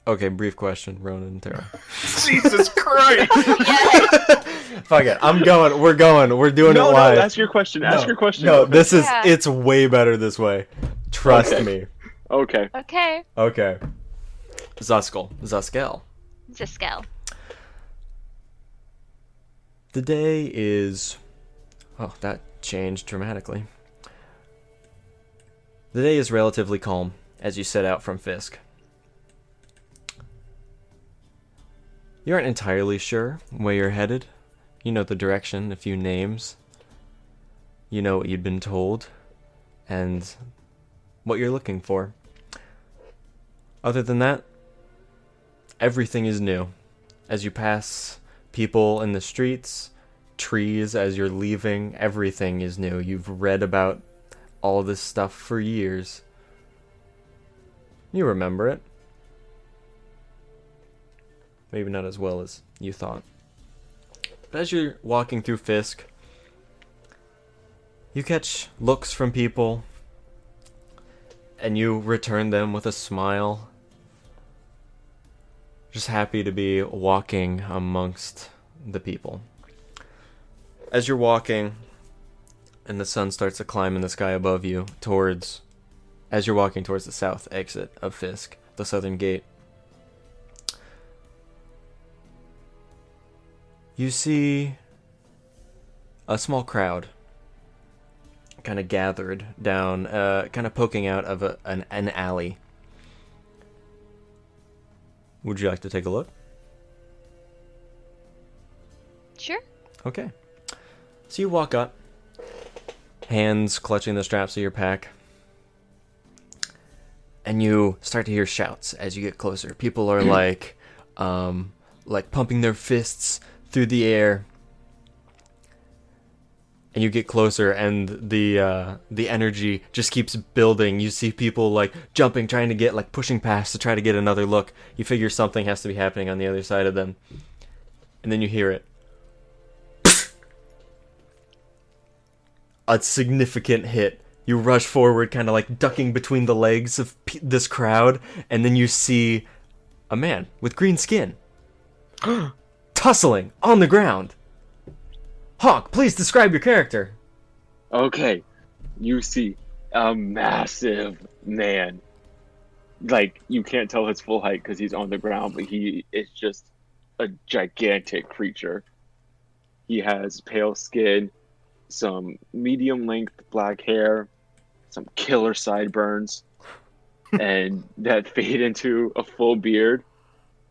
Okay, brief question, Ronan and Tara. Jesus Christ! Yes. Fuck it, we're doing it live. No, ask your question. Ask your question. No, Okay. it's way better this way. Trust Okay. me. Okay. Okay. Okay. Zuskell. Zuskell. The day is... Oh, that changed dramatically. The day is relatively calm as you set out from Fisk. You aren't entirely sure where you're headed. You know the direction, a few names. You know what you'd been told, and what you're looking for. Other than that, everything is new. As you pass people in the streets, trees as you're leaving, everything is new. You've read about all this stuff for years. You remember it. Maybe not as well as you thought. But as you're walking through Fisk, you catch looks from people, and you return them with a smile. Just happy to be walking amongst the people. As you're walking, and the sun starts to climb in the sky above you, as you're walking towards the south exit of Fisk, the southern gate, you see a small crowd kind of gathered down, kind of poking out of an alley. Would you like to take a look? Sure. Okay. So you walk up, hands clutching the straps of your pack, and you start to hear shouts as you get closer. People are like pumping their fists through the air, and you get closer, and the energy just keeps building. You see people like jumping, trying to get pushing past to try to get another look. You figure something has to be happening on the other side of them, and then you hear it. A significant hit. You rush forward, kind of ducking between the legs of this crowd, and then you see a man with green skin tussling on the ground. Honk, please describe your character. Okay. You see a massive man. You can't tell his full height because he's on the ground, but he is just a gigantic creature. He has pale skin, some medium-length black hair, some killer sideburns, and that fade into a full beard.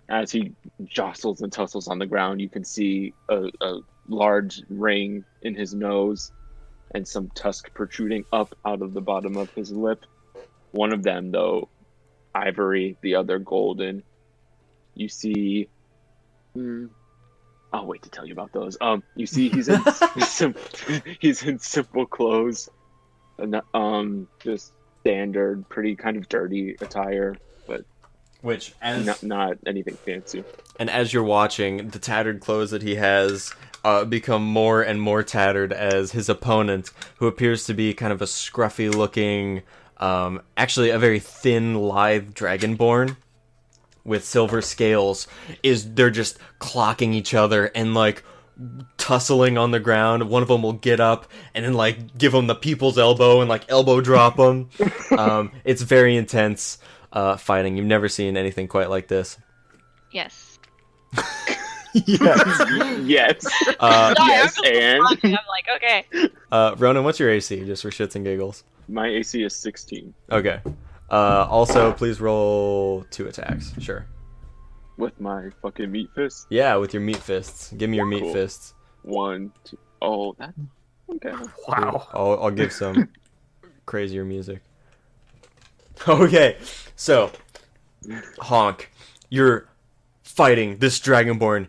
As he jostles and tussles on the ground, you can see a large ring in his nose and some tusk protruding up out of the bottom of his lip. One of them, though, ivory, the other golden. You see... I'll wait to tell you about those. You see he's in he's in simple clothes, just standard, pretty kind of dirty attire, but not anything fancy. And as you're watching, the tattered clothes that he has become more and more tattered as his opponent, who appears to be kind of a scruffy-looking, actually a very thin, lithe dragonborn with silver scales, they're just clocking each other and tussling on the ground. One of them will get up and then give him the people's elbow and elbow drop him. It's very intense fighting. You've never seen anything quite like this. Yes. Yes. Yes. Sorry, Yes, I'm and I'm okay. Ronan, what's your AC, just for shits and giggles? my AC is 16 Okay. Also, please roll 2 attacks. Sure. with my fucking meat fist. Yeah, with your meat fists. Give me your meat Cool. fists. 1, 2. Oh, that. Okay. Wow. I'll give some crazier music. Okay, so Honk, you're fighting this Dragonborn.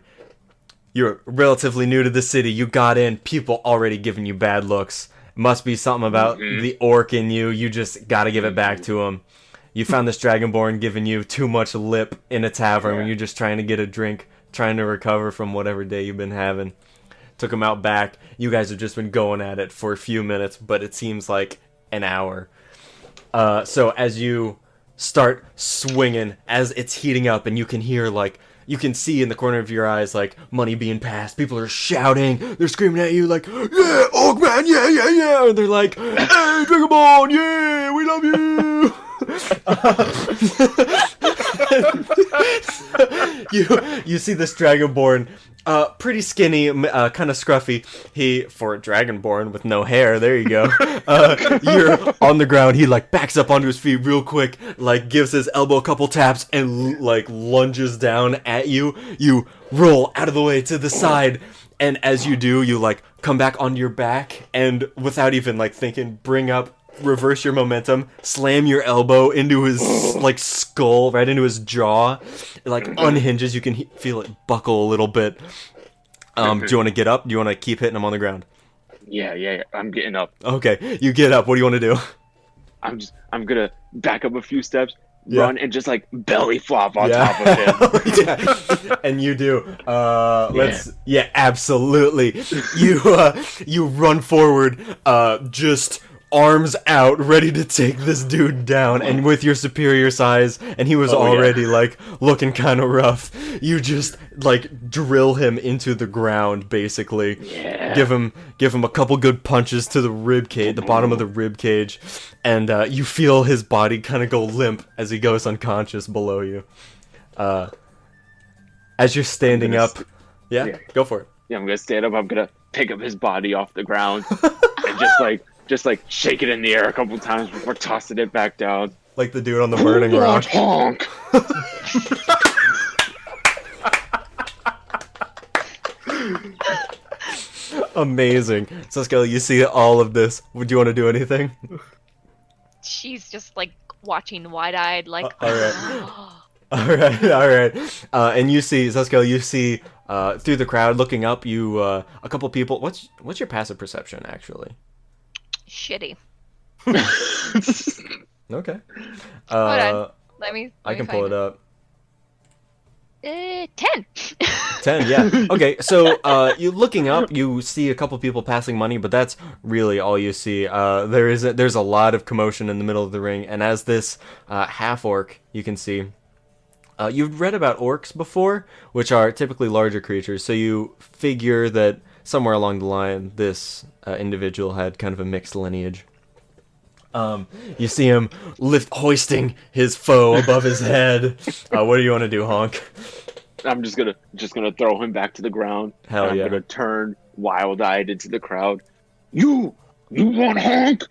You're relatively new to the city. You got in. People already giving you bad looks. Must be something about the orc in you. You just gotta give it back to him. You found this Dragonborn giving you too much lip in a tavern when you're just trying to get a drink, trying to recover from whatever day you've been having. Took him out back. You guys have just been going at it for a few minutes, but it seems like an hour. So as you start swinging as it's heating up, and you can hear like you can see in the corner of your eyes like money being passed. People are shouting, they're screaming at you like, "Yeah, Oakman, yeah, yeah, yeah!" And they're like, "Hey, Dragonborn, yeah, we love you." You see this Dragonborn, pretty skinny, kind of scruffy. He, for a Dragonborn with no hair, there you go. You're on the ground. He like backs up onto his feet real quick, like gives his elbow a couple taps, and like lunges down at you. You roll out of the way to the side, and as you do, you like come back onto your back, and without even like thinking, reverse your momentum, slam your elbow into his like skull, right into his jaw. It like unhinges. You can feel it buckle a little bit. Do you want to get up? Do you want to keep hitting him on the ground? Yeah. I'm getting up. Okay, you get up. What do you want to do? I'm gonna back up a few steps, run, and just like belly flop on top of him. Yeah. And you do. Absolutely. You run forward, just arms out, ready to take this dude down, and with your superior size, and he was already like looking kind of rough, you just like drill him into the ground, basically. Yeah. Give him a couple good punches to the rib cage, the bottom of the rib cage, and you feel his body kind of go limp as he goes unconscious below you. As you're standing up, go for it. Yeah, I'm gonna stand up. I'm gonna pick up his body off the ground and just like shake it in the air a couple times before tossing it back down. Like the dude on the burning rock. Honk! Amazing. Zuskell, you see all of this. Would you want to do anything? She's just like watching wide-eyed, like. All right. And you see, Zuskell, through the crowd, looking up, a couple people. What's your passive perception, actually? Shitty. Okay. Hold on. Let me I can pull it up. 10. 10, yeah. Okay, so you looking up, you see a couple people passing money, but that's really all you see. There's a lot of commotion in the middle of the ring, and as this half-orc, you can see, you've read about orcs before, which are typically larger creatures, so you figure that somewhere along the line, this individual had kind of a mixed lineage. You see him hoisting his foe above his head. What do you want to do, Honk? I'm just gonna throw him back to the ground. Hell I'm yeah. gonna turn wild-eyed into the crowd. You want Honk?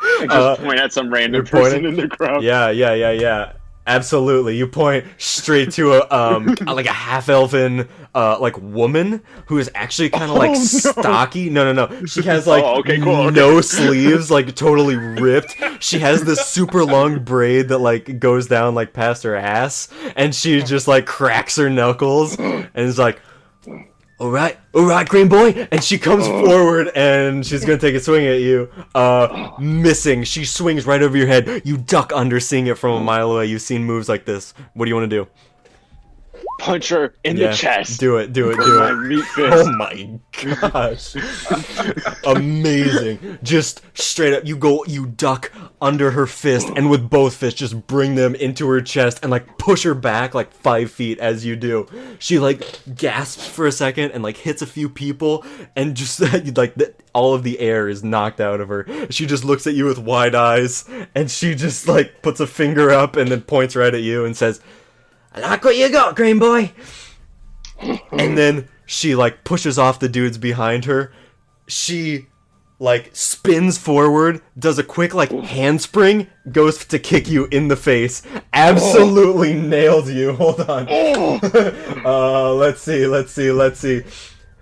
I just point at some random person in the crowd. Yeah. Absolutely. You point straight to a like a half-elven like woman who is actually kind of like stocky. No. She has like no sleeves, like totally ripped. She has this super long braid that like goes down like past her ass, and she just like cracks her knuckles and is like, all right, green boy, and she comes forward and she's gonna take a swing at you. Missing. She swings right over your head. You duck under, seeing it from a mile away. You've seen moves like this. What do you want to do? Punch her in the chest. Do it. My meat fist. Oh my gosh. Amazing. Just straight up, you duck under her fist, and with both fists, just bring them into her chest and like push her back like 5 feet as you do. She like gasps for a second and like hits a few people, and just like all of the air is knocked out of her. She just looks at you with wide eyes, and she just like puts a finger up and then points right at you and says, "I like what you got, green boy." And then she like pushes off the dudes behind her. She like spins forward, does a quick like handspring, goes to kick you in the face. Absolutely nails you. Hold on. Let's see.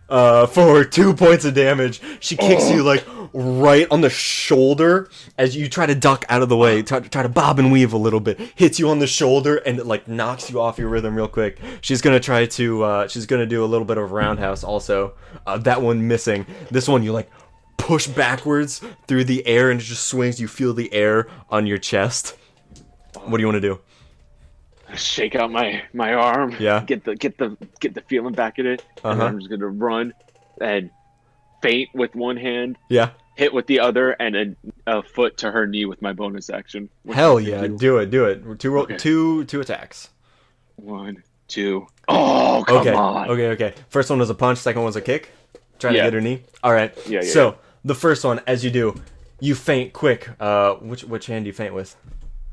For 2 points of damage, she kicks you like right on the shoulder as you try to duck out of the way, try to bob and weave a little bit. Hits you on the shoulder and it like knocks you off your rhythm real quick. She's gonna try to she's gonna do a little bit of roundhouse also. That one missing. This one you like push backwards through the air and it just swings. You feel the air on your chest. What do you want to do? Shake out my arm. Yeah. Get the feeling back in it. And Uh-huh. I'm just gonna run and feint with one hand, Yeah. hit with the other, and then a foot to her knee with my bonus action. What Hell can I yeah, do? do it. Okay. Two attacks. 1, 2. Oh, come on. Okay. First one was a punch, second one was a kick. Trying to Yeah. get her knee. All right. Yeah. So the first one, as you do, you feint quick. Which hand do you feint with?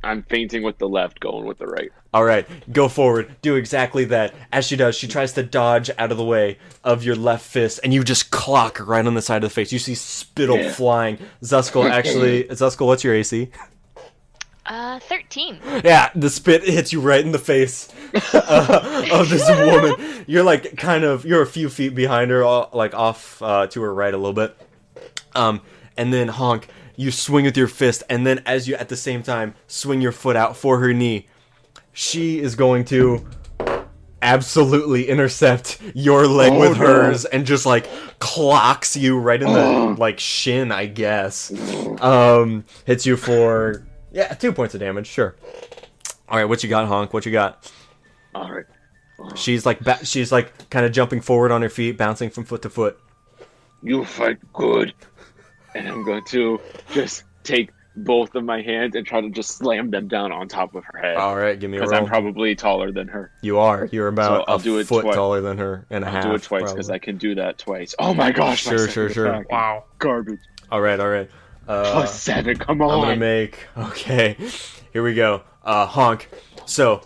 I'm fainting with the left, going with the right. All right, go forward. Do exactly that. As she does, she tries to dodge out of the way of your left fist, and you just clock her right on the side of the face. You see spittle flying. Zuskell, what's your AC? 13. Yeah, the spit hits you right in the face of this woman. You're like you're a few feet behind her, like off to her right a little bit. And then Honk, you swing with your fist, and then as you at the same time swing your foot out for her knee, she is going to absolutely intercept your leg with hers and just like clocks you right in the like shin, I guess. Hits you for 2 points of damage, sure. All right, what you got, Honk? What you got? All right. She's like kind of jumping forward on her feet, bouncing from foot to foot. You fight good. And I'm going to just take both of my hands and try to just slam them down on top of her head. All right, give me a roll. Because I'm probably taller than her. You are. You're about I'll a do it foot twice. taller than her and a half. I'll do it twice because I can do that twice. Oh my gosh. my Sure. second attack. Wow. Garbage. All right. +7, come on. I'm gonna make. Okay, here we go. Honk. So,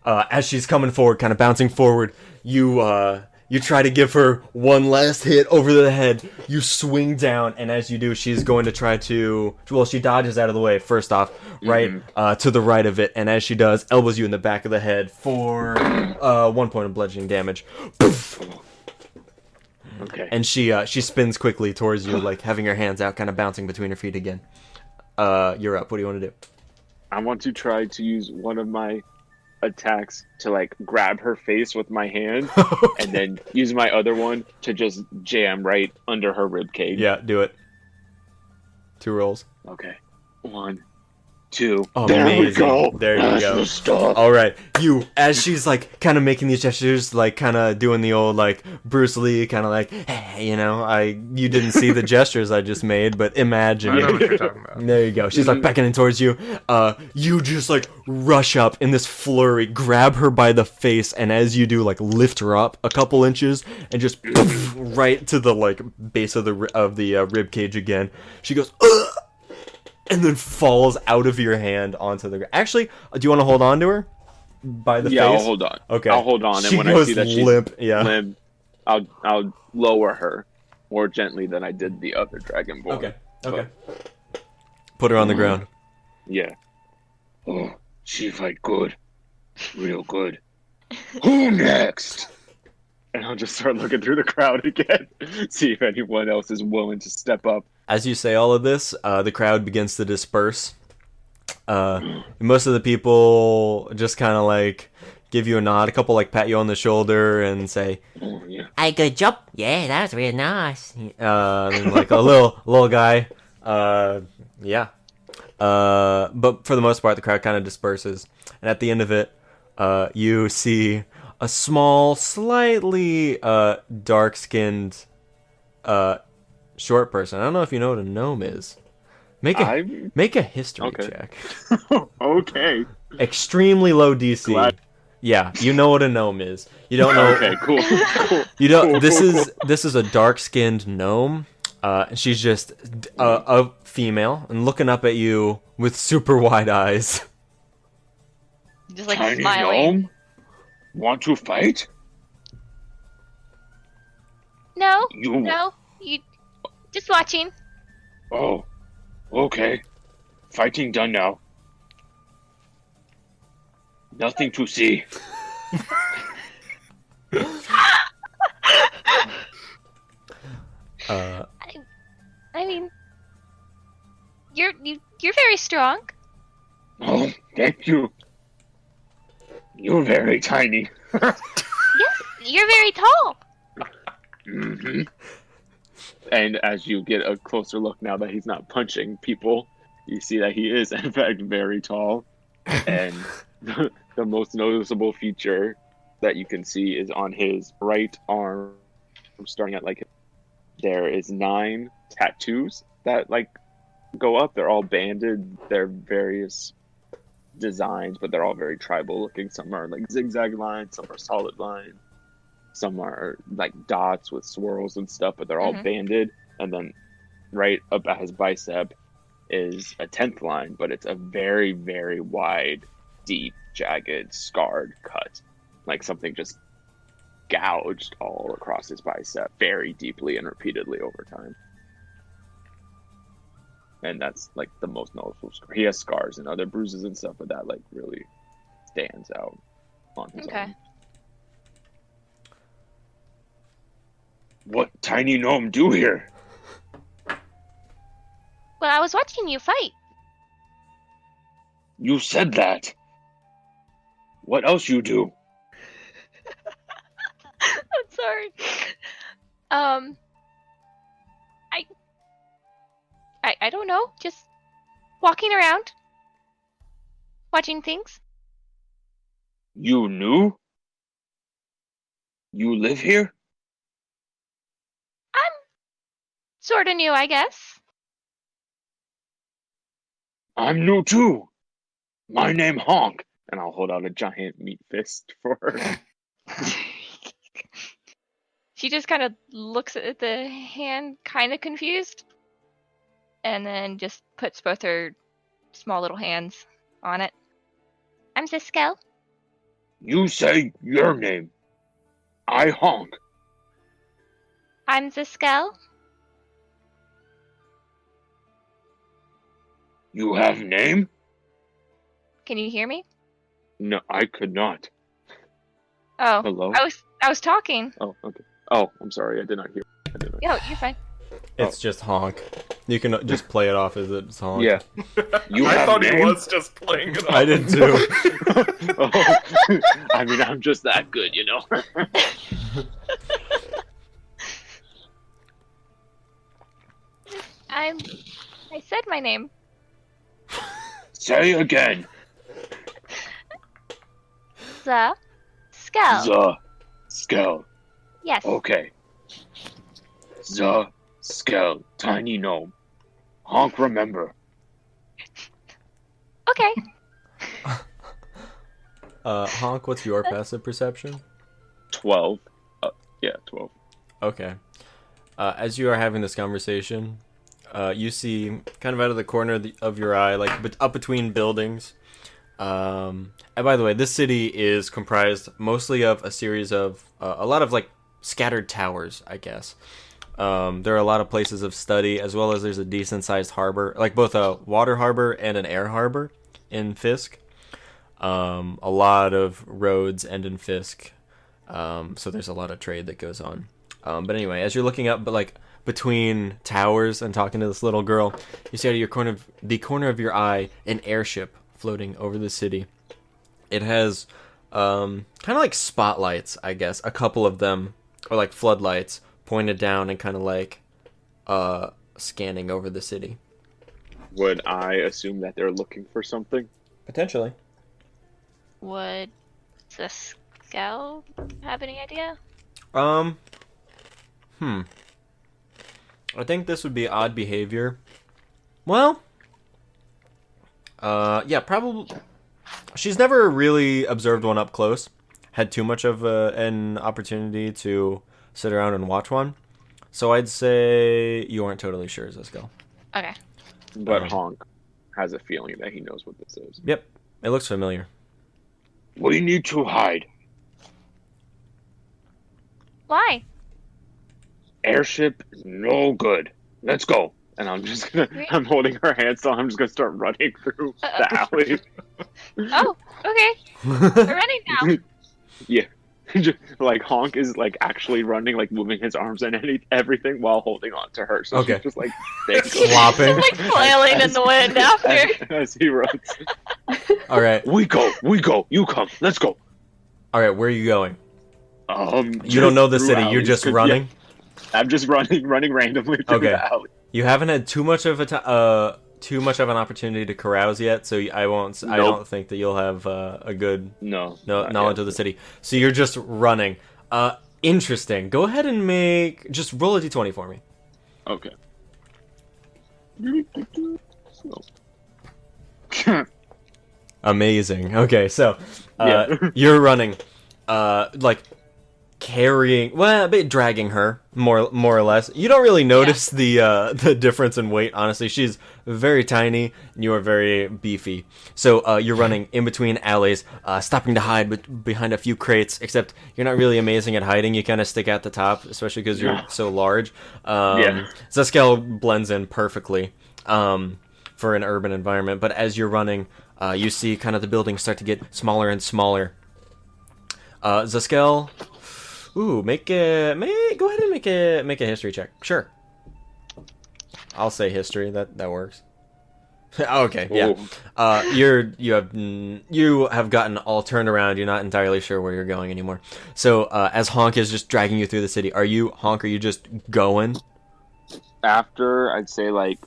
as she's coming forward, kind of bouncing forward, you try to give her one last hit over the head. You swing down, and as you do, she's going to try to. Well, she dodges out of the way first off, right to the right of it, and as she does, elbows you in the back of the head for 1 point of bludgeoning damage. Okay. And she spins quickly towards you, like having her hands out, kind of bouncing between her feet again. You're up. What do you want to do? I want to try to use one of my attacks to like grab her face with my hand and then use my other one to just jam right under her rib cage. Yeah, do it. 2 rolls. Okay. 1, 2. Amazing. There we go. There you That's go. the stuff. All right. As she's like kind of making these gestures, like kind of doing the old like Bruce Lee kind of like, hey, you didn't see the gestures I just made, but imagine. I know what you're talking about. There you go. She's like beckoning towards you. You just like rush up in this flurry, grab her by the face, and as you do, like lift her up a couple inches and just right to the like base of the rib cage again. She goes, ugh! And then falls out of your hand onto the ground. Actually, do you want to hold on to her by the face? Yeah, I'll hold on. Okay. I'll hold on, and She when I goes see that she's limp, yeah. limp, I'll lower her more gently than I did the other Dragonborn. Okay. Put her on the ground. Yeah. Oh, she fight good. Real good. Who next? And I'll just start looking through the crowd again. See if anyone else is willing to step up. As you say all of this, the crowd begins to disperse. Most of the people just kind of like give you a nod. A couple like pat you on the shoulder and say, Oh, yeah. Hey, good job. Yeah, that was real nice. and like a little guy. Yeah. But for the most part, the crowd kind of disperses. And at the end of it, you see a small, slightly dark-skinned, short person. I don't know if you know what a gnome is. Make a history check. Okay. Extremely low DC. Glad- Yeah, you know what a gnome is. You don't know. Okay, cool. You don't. This is a dark-skinned gnome. She's just a female and looking up at you with super wide eyes. Just like Tiny smiling. gnome? Want to fight? No, You- no, you just watching. Oh, okay. Fighting done now. Nothing to see. I mean, you're very strong. Oh, thank you. You're very tiny. Yes, you're very tall. hmm And as you get a closer look now that he's not punching people, you see that he is, in fact, very tall. And the most noticeable feature that you can see is on his right arm, starting at like there is 9 tattoos that like go up. They're all banded. They're various designs, but they're all very tribal looking. Some are like zigzag lines, some are solid lines, some are like dots with swirls and stuff, but they're all banded. And then right up at his bicep is a 10th line, but it's a very, very wide, deep, jagged, scarred cut. Like something just gouged all across his bicep very deeply and repeatedly over time. And that's like the most noticeable scar. He has scars and other bruises and stuff, but that like really stands out on his arm. What tiny gnome do here? Well, I was watching you fight. You said that. What else you do? I'm sorry. I don't know. Just walking around, watching things. You knew? You live here? I'm sort of new, I guess. I'm new too. My name Honk. And I'll hold out a giant meat fist for her. She just kind of looks at the hand, kind of confused, and then just puts both her small little hands on it. I'm Zuskell. You say your name. I Honk. I'm Zuskell. You have name? Can you hear me? No, I could not. Oh, Hello? I was talking. Oh, okay. Oh, I'm sorry. I did not hear. Yo, you're fine. It's just Honk. You can just play it off as it's Honk. Yeah. You I have thought name? he was just playing it off. I did too. Oh, I mean, I'm just that good, you know? I said my name. Say again. Zuskell. Skell. Yes. Okay. Skell. Tiny gnome. Honk, remember. Okay. Honk, what's your passive perception? 12. Yeah, 12. Okay. As you are having this conversation, you see, kind of out of the corner of your eye, like up between buildings. And by the way, this city is comprised mostly of a series of a lot of like scattered towers, I guess. There are a lot of places of study, as well as there's a decent sized harbor, like both a water harbor and an air harbor in Fisk. A lot of roads end in Fisk, so there's a lot of trade that goes on. But anyway, as you're looking up, but like between towers and talking to this little girl, you see out of the corner of your eye an airship floating over the city. It has kind of like spotlights, I guess, a couple of them, or like floodlights pointed down and kind of like scanning over the city. Would I assume that they're looking for something? Potentially. Would Zuskell have any idea? I think this would be odd behavior. Well, yeah, probably. She's never really observed one up close. Had too much of an opportunity to sit around and watch one. So I'd say you aren't totally sure, Zuskell. Okay. But Honk has a feeling that he knows what this is. Yep, it looks familiar. We need to hide. Why? Airship is no good. Let's go. And I'm holding her hand, so I'm just gonna start running through the alley. Oh, okay. We're running now. Yeah. Like Honk is like actually running, like moving his arms and everything while holding on to her. So Okay. she's just like Flopping. Like flailing in the wind after. as he runs. All right. We go, you come, let's go. All right, where are you going? You don't know the city. You're just running. Yeah, I'm just running randomly through Okay. the alley. You haven't had too much of an opportunity to carouse yet, so I won't. I Nope. don't think that you'll have a good No, knowledge of the city. So you're just running. Interesting. Go ahead and just roll a d20 for me. Okay. Amazing. Okay, so Yeah. you're running, like carrying, well, a bit dragging her, more or less. You don't really notice the difference in weight. Honestly, she's very tiny, and you are very beefy. So you're running in between alleys, stopping to hide behind a few crates. Except you're not really amazing at hiding. You kind of stick at the top, especially because you're so large. Zuskell blends in perfectly for an urban environment. But as you're running, you see kind of the buildings start to get smaller and smaller. Zuskell, ooh, go ahead and make a history check. Sure. I'll say history. That works. Okay, yeah. You have gotten all turned around. You're not entirely sure where you're going anymore. So as Honk is just dragging you through the city, are you just going? After, I'd say, like,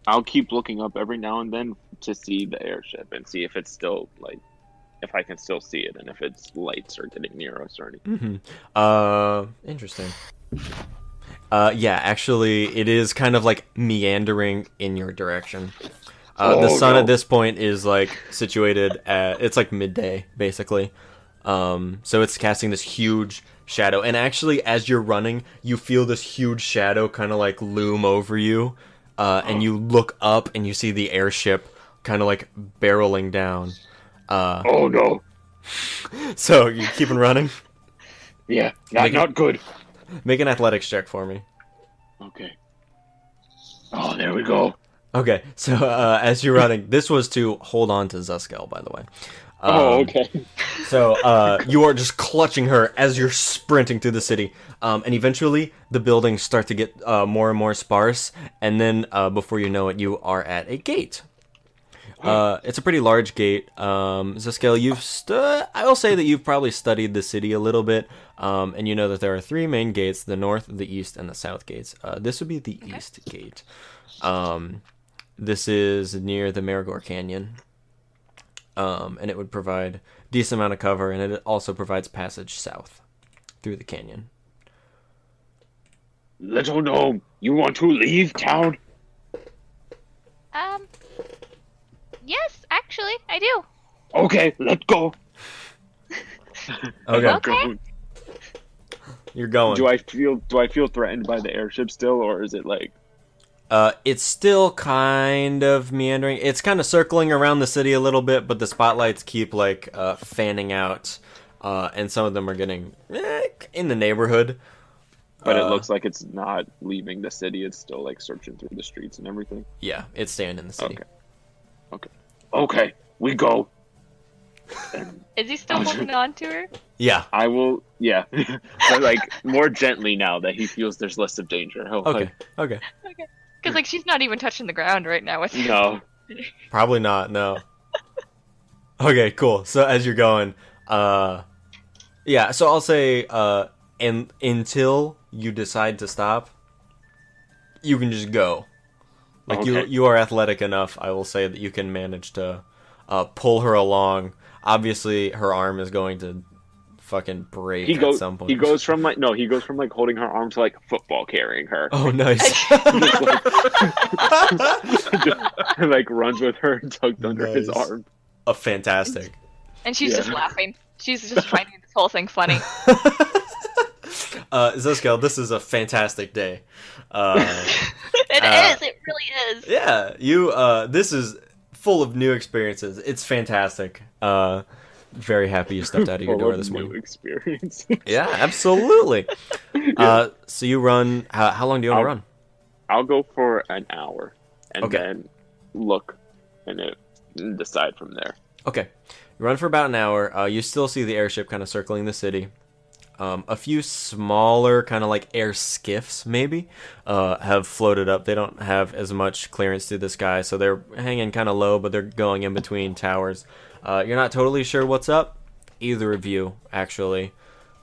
I'll keep looking up every now and then to see the airship and see if it's still, like, if I can still see it and if its lights are getting near us or anything. Interesting. Yeah, actually, it is kind of like meandering in your direction. The sun at this point is like situated at, it's like midday, basically. So it's casting this huge shadow. And actually, as you're running, you feel this huge shadow kind of like loom over you. And you look up and you see the airship kind of like barreling down. Oh no. So you're keeping running? Yeah, not good. Make an athletics check for me. Okay. Oh, there we go. Okay, so as you're running, this was to hold on to Zuskell, by the way. Okay. So you are just clutching her as you're sprinting through the city. And eventually, the buildings start to get more and more sparse. And then, before you know it, you are at a gate. It's a pretty large gate. Zuskell, I will say that you've probably studied the city a little bit. And you know that there are 3 main gates, the north, the east, and the south gates. This would be the east gate. This is near the Marigore Canyon. And it would provide a decent amount of cover, and it also provides passage south through the canyon. Little gnome, you want to leave town? Yes, actually, I do. Okay, let's go. Okay. You're going. Do I feel threatened by the airship still, or is it like? It's still kind of meandering. It's kind of circling around the city a little bit, but the spotlights keep like fanning out, and some of them are getting in the neighborhood. But it looks like it's not leaving the city. It's still like searching through the streets and everything. Yeah, it's staying in the city. Okay, we go. Is he still holding on to her? Yeah. I will. Yeah, but like more gently now that he feels there's less of danger. He'll, Okay. Okay. Because like she's not even touching the ground right now with No. Probably not. No. Okay. Cool. So as you're going, yeah. So I'll say, and until you decide to stop, you can just go. Like Okay. you are athletic enough, I will say, that you can manage to pull her along. Obviously, her arm is going to fucking break at some point. He goes from like holding her arm to like football carrying her. Oh, nice. And, like runs with her tucked under his Nice. arm. Fantastic. and she's Yeah. just laughing. She's just finding this whole thing funny. Zuskell, this is a fantastic day. It is. It really is. Yeah, this is full of new experiences. It's fantastic. Very happy you stepped out of your Full door of this new morning. experience. Yeah, absolutely. So you run. How long do you want to run? I'll go for an hour and Okay. then look and decide from there. Okay, you run for about an hour. You still see the airship kind of circling the city. A few smaller kind of like air skiffs maybe have floated up. They don't have as much clearance through the sky, so they're hanging kind of low, but they're going in between towers. You're not totally sure what's up, either of you actually,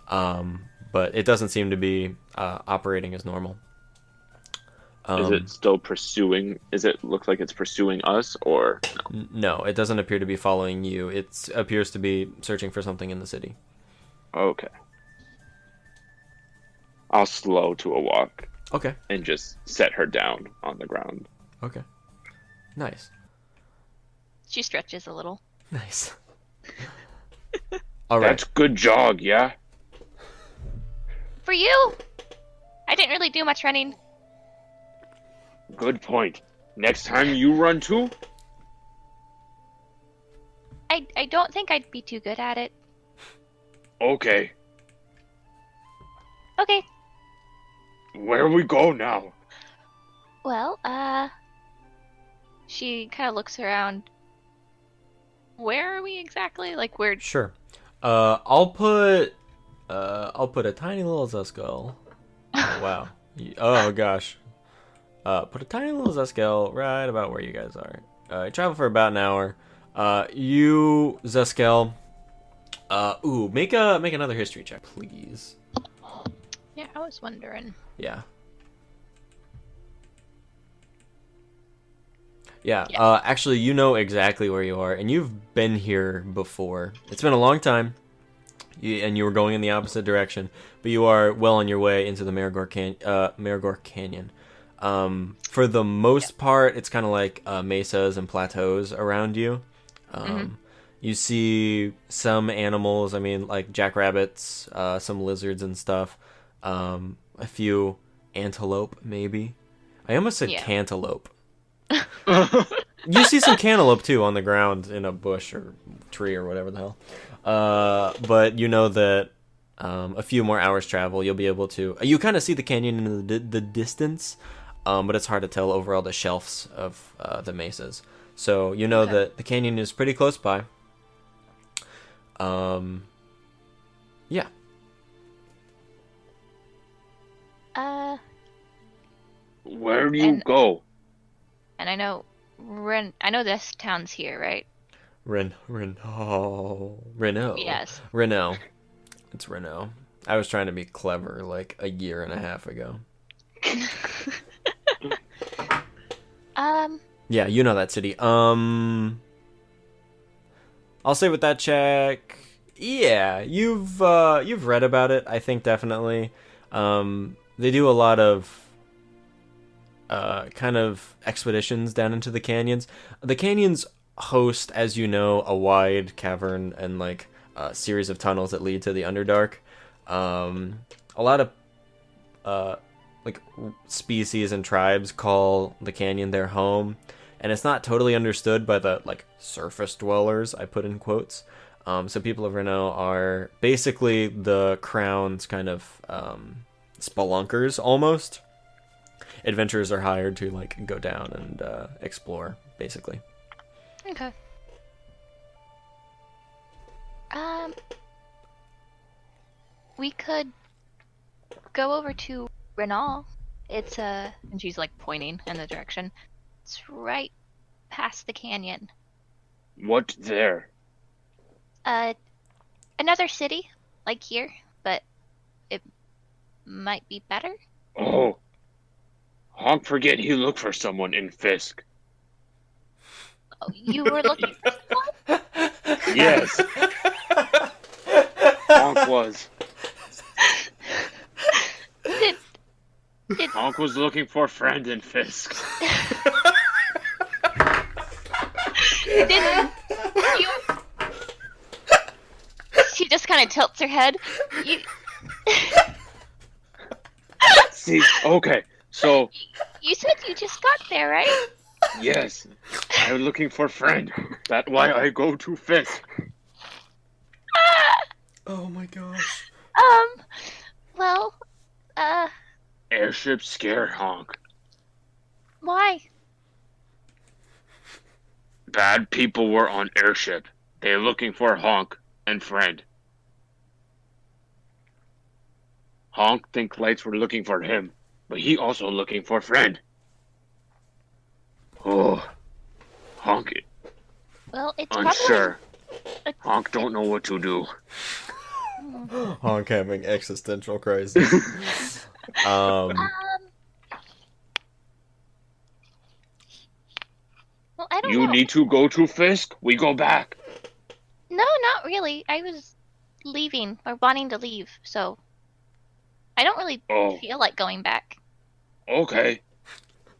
but it doesn't seem to be operating as normal. Is it still pursuing? Looks like it's pursuing us, or no? No, it doesn't appear to be following you. It appears to be searching for something in the city. Okay. I'll slow to a walk Okay. and just set her down on the ground. Okay. Nice. She stretches a little. Nice. All right. That's good jog, yeah? For you! I didn't really do much running. Good point. Next time you run too? I don't think I'd be too good at it. Okay. Okay. Where we go now? Well, she kind of looks around. Where are we exactly? Like, where? Sure. I'll put a tiny little Zuskell. Oh, wow. Oh gosh. Put a tiny little Zuskell right about where you guys are. You travel for about an hour. You, Zuskell. Make another history check, please. Yeah, I was wondering. Yeah. Yeah. Actually, you know exactly where you are, and you've been here before. It's been a long time, and you were going in the opposite direction, but you are well on your way into the Marigor Canyon. For the most part, it's kind of like mesas and plateaus around you. You see some animals, I mean, like jackrabbits, some lizards and stuff, a few antelope, maybe. I almost said cantaloupe. You see some cantaloupe too on the ground in a bush or tree or whatever the hell. But you know that a few more hours travel, you'll be able to. You kind of see the canyon in the distance, but it's hard to tell over all the shelves of the mesas. So you know that the canyon is pretty close by. Yeah. Where do you go? And I know this town's here, right? Renault. Yes. Renault. It's Renault. I was trying to be clever like a year and a half ago. Yeah, you know that city. I'll say with that check, yeah, you've read about it. I think definitely. They do a lot of kind of expeditions down into the canyons. The canyons host, as you know, a wide cavern and like a series of tunnels that lead to the Underdark. A lot of like species and tribes call the canyon their home, and it's not totally understood by the like surface dwellers, I put in quotes. So people of Renault are basically the crown's kind of spelunkers almost. Adventurers are hired to like go down and explore, basically. Okay. We could go over to Renault. It's and she's like pointing in the direction. It's right past the canyon. What there? Another city, like here, but it might be better. Oh. Honk forget he looked for someone in Fisk. Oh, you were looking for someone? Yes. Honk was. Honk was looking for a friend in Fisk. Didn't you? She just kind of tilts her head. You... See, okay, so... You said you just got there, right? Yes, I'm looking for a friend. That's why I go to Fisk. Oh my gosh. Well, Airships scare Honk. why? Bad people were on airship. They're looking for Honk and friend. Honk think lights were looking for him, but he also looking for friend. Oh, Honk Well, it's unsure. probably... Honk don't know what to do. Honk having existential crisis. Well, I don't You know. need to go to Fisk. We go back. No, not really. I was leaving, or wanting to leave, so... I don't really Oh. feel like going back. Okay.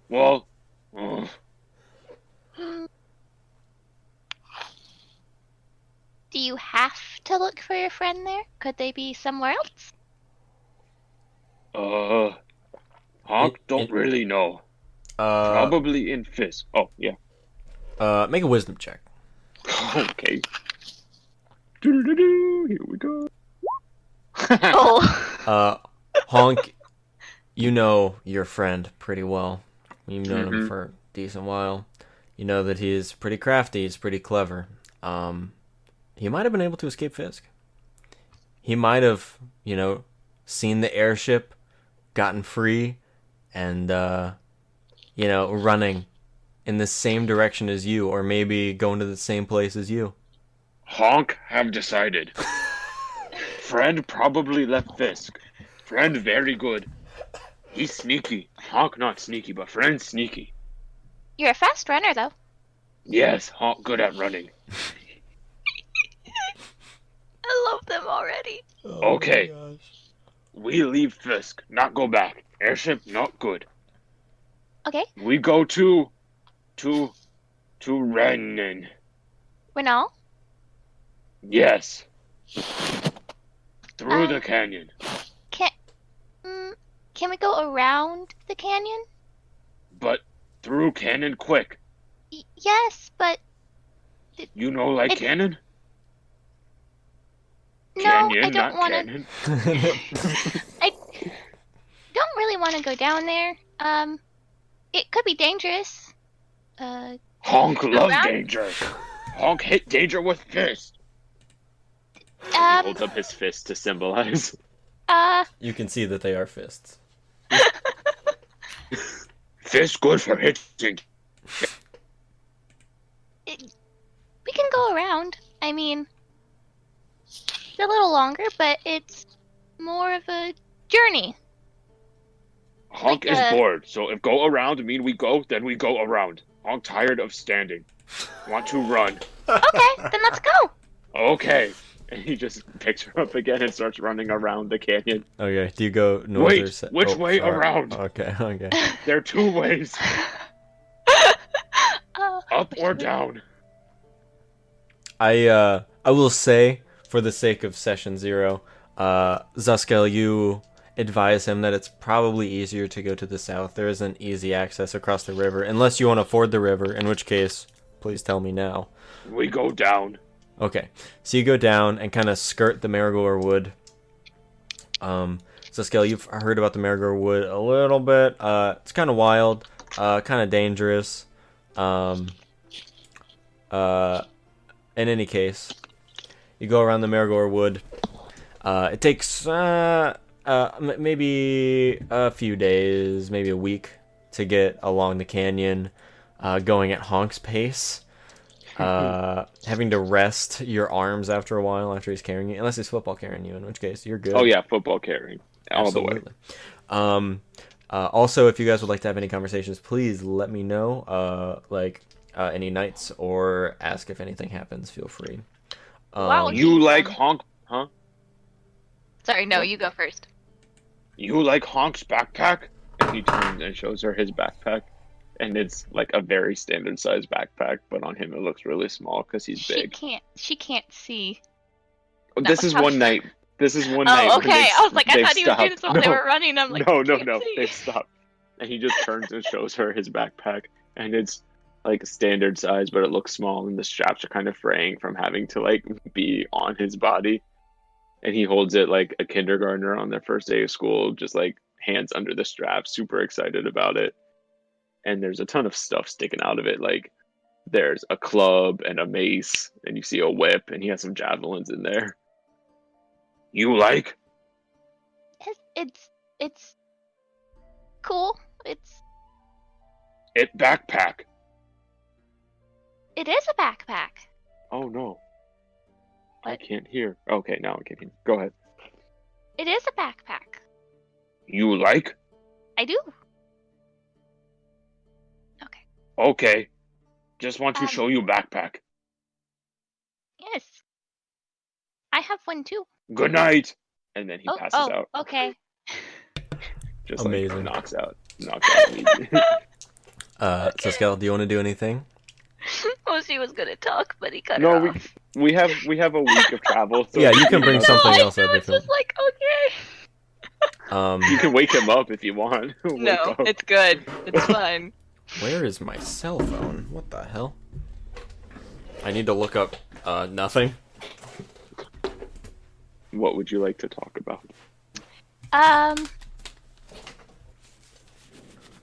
Well, Hmm. Do you have to look for your friend there? Could they be somewhere else? Honk It- don't it- really know. Uh, Probably in Fisk. Oh, yeah. make a wisdom check. Okay. Doo-doo-doo-doo, here we go. Oh. Honk, you know your friend pretty well. You've known him Mhm. for a decent while. You know that he is pretty crafty. He's pretty clever. He might have been able to escape Fisk. He might have, seen the airship, gotten free, and running in the same direction as you, or maybe going to the same place as you. Honk have decided. Friend probably left Fisk. Friend very good. He's sneaky. Honk not sneaky, but friend sneaky. You're a fast runner, though. Yes, Honk good at running. I love them already. Okay. We leave Fisk, not go back. Airship not good. Okay. We go to Rennen. Renal? Yes. Through the canyon. Can we go around the canyon? But through canyon quick. Yes, but You know like cannon? no, Canyon, I don't not want to. cannon. I don't really want to go down there. It could be dangerous. Honk love Around? danger. Honk hit danger with fist. He holds up his fist to symbolize. You can see that they are fists. Fist good for hitting. We can go around. I mean, it's a little longer, but it's more of a journey. Honk Like, is bored, so if go around mean we go, then we go around. Honk tired of standing. Want to run. Okay, then let's go. Okay. And he just picks her up again and starts running around the canyon. Okay, do you go north or Wait, south? which way around? Okay. There are two ways. Up or down. I will say, for the sake of session 0, Zuskell, you advise him that it's probably easier to go to the south. There isn't easy access across the river, unless you want to ford the river, in which case, please tell me now. We go down. Okay, so you go down and kind of skirt the Marigold Wood. Zuskell, you've heard about the Marigold Wood a little bit. It's kind of wild, kind of dangerous. In any case, you go around the Marigold Wood. It takes maybe a few days, maybe a week, to get along the canyon, going at Honk's pace. Having to rest your arms after a while after he's carrying you, unless he's football carrying you, in which case you're good. Oh yeah, football carrying. All the way. Also, if you guys would like to have any conversations, please let me know. Any nights, or ask if anything happens. Feel free. Wow, You like Honk, huh? Sorry, no, you go first. You like Honk's backpack? And he turns and shows her his backpack. And it's like a very standard size backpack, but on him it looks really small because he's big. She can't see. This is one night. This is one night. Oh, where okay. I was like, I they've thought he was doing this stopped. while they were running. I'm like, No, "Can't see." they've stopped. And he just turns and shows her his backpack, and it's like standard size, but it looks small, and the straps are kind of fraying from having to like be on his body. And he holds it like a kindergartner on their first day of school, just like hands under the straps, super excited about it. And there's a ton of stuff sticking out of it, like there's a club and a mace, and you see a whip, and he has some javelins in there. You like? It's cool. It backpack. It is a backpack. Oh no. I What? can't hear. Okay, now I can hear. Go ahead. It is a backpack. You like? I do. Okay. Just want to Um, show you backpack. Yes. I have one too. Good night. And then he passes out. Okay. Just Amazing. like knocks out. Knocks out. Zuskell, do you want to do anything? Well, she was gonna talk, but he cut her No, off. we have a week of travel. So Yeah, you can bring something else I up know, if it's you just like, okay. You can wake him up if you want. Wake No, up. it's good. It's fine. Where is my cell phone? What the hell? I need to look up nothing. What would you like to talk about?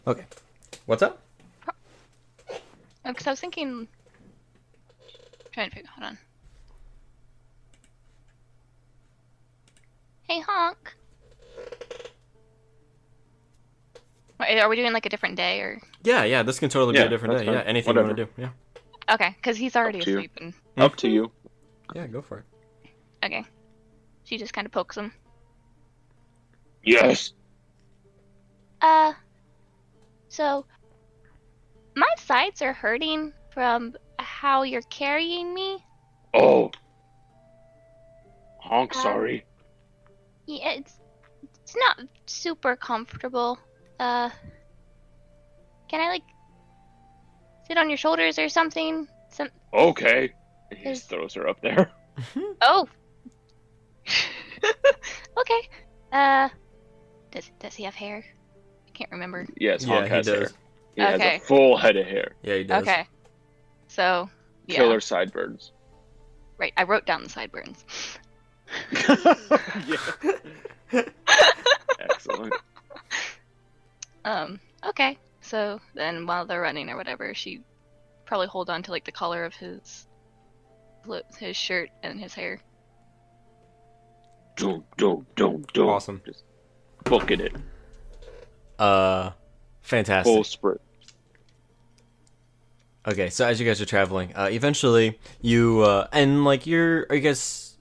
Okay. What's up? Because I was thinking, trying to figure. Hold on. Hey, Honk. Wait, are we doing like a different day or? Yeah, this can totally be Yeah, a different that's day. fine. Yeah, anything you want to do. Yeah. Okay, because he's already Up to you. asleep. And Up to you. Yeah, go for it. okay, she just kind of pokes him. Yes. So my sides are hurting from how you're carrying me. Oh. Honk, Um, sorry. Yeah, it's not super comfortable. Can I like sit on your shoulders or something? Okay. And he Is- just throws her up there. Oh. Okay. Does he have hair? I can't remember. Yes, Yeah, Honk he has does. hair. He has Okay. a full head of hair. Yeah, he does. Okay. So yeah. Killer sideburns. Right. I wrote down the sideburns. Yeah. Excellent. Okay. So then while they're running or whatever, she probably hold on to like the collar of his shirt and his hair. Don't. Awesome. Just booking it. Fantastic. Full sprint. Okay, so as you guys are traveling, eventually you and like I guess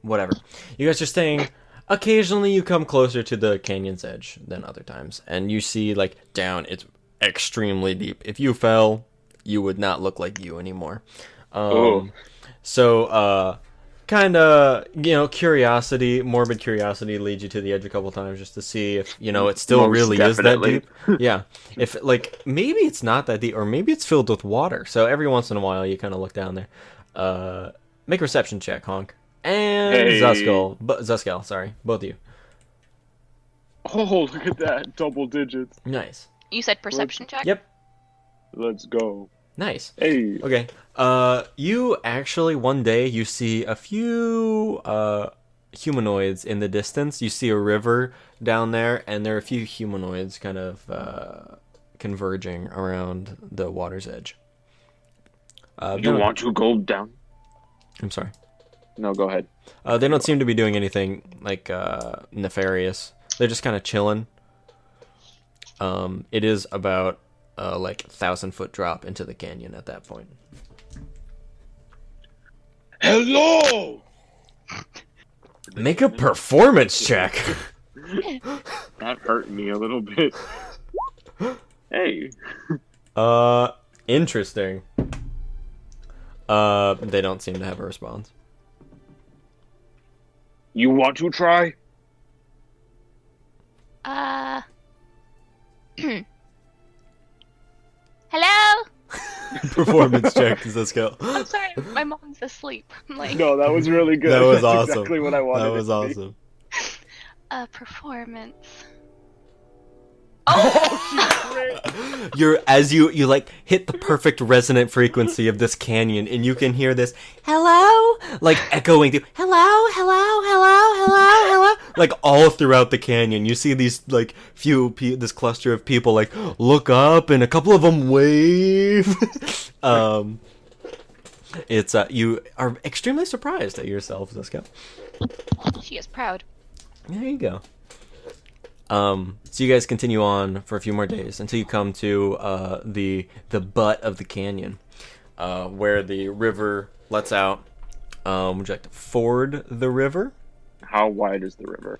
whatever. You guys are staying. Occasionally, you come closer to the canyon's edge than other times, and you see like down. It's extremely deep. If you fell, you would not look like you anymore. So, kind of, morbid curiosity leads you to the edge a couple times just to see if, it still Most really definitely. is that deep. Yeah. If, like, maybe it's not that deep, or maybe it's filled with water. So every once in a while, you kind of look down there. Make a reception check, Honk. And Hey. Zuskell, sorry. Both of you. Oh, look at that. Double digits. Nice. You said perception check? Yep. Let's go. Nice. Hey. Okay. You actually one day you see a few humanoids in the distance. You see a river down there, and there are a few humanoids kind of converging around the water's edge. You want to go down? I'm sorry. No, go ahead. They don't seem to be doing anything like nefarious. They're just kind of chilling. It is about like 1,000-foot drop into the canyon at that point. Hello! Make a performance check. That hurt me a little bit. Hey. Interesting. They don't seem to have a response. You want to try? Hello? Performance check. Does this go? I'm sorry, my mom's asleep. I'm like, No, that was really good. That was That's awesome. exactly what I wanted. That was it to be. awesome. performance. Oh, she's great. You like hit the perfect resonant frequency of this canyon, and you can hear this hello like echoing through hello like all throughout the canyon. You see these like this cluster of people like look up, and a couple of them wave. It's you are extremely surprised at yourself, Zuskell. She is proud. There you go. So you guys continue on for a few more days until you come to the butt of the canyon, where the river lets out. Would you like to ford the river? How wide is the river?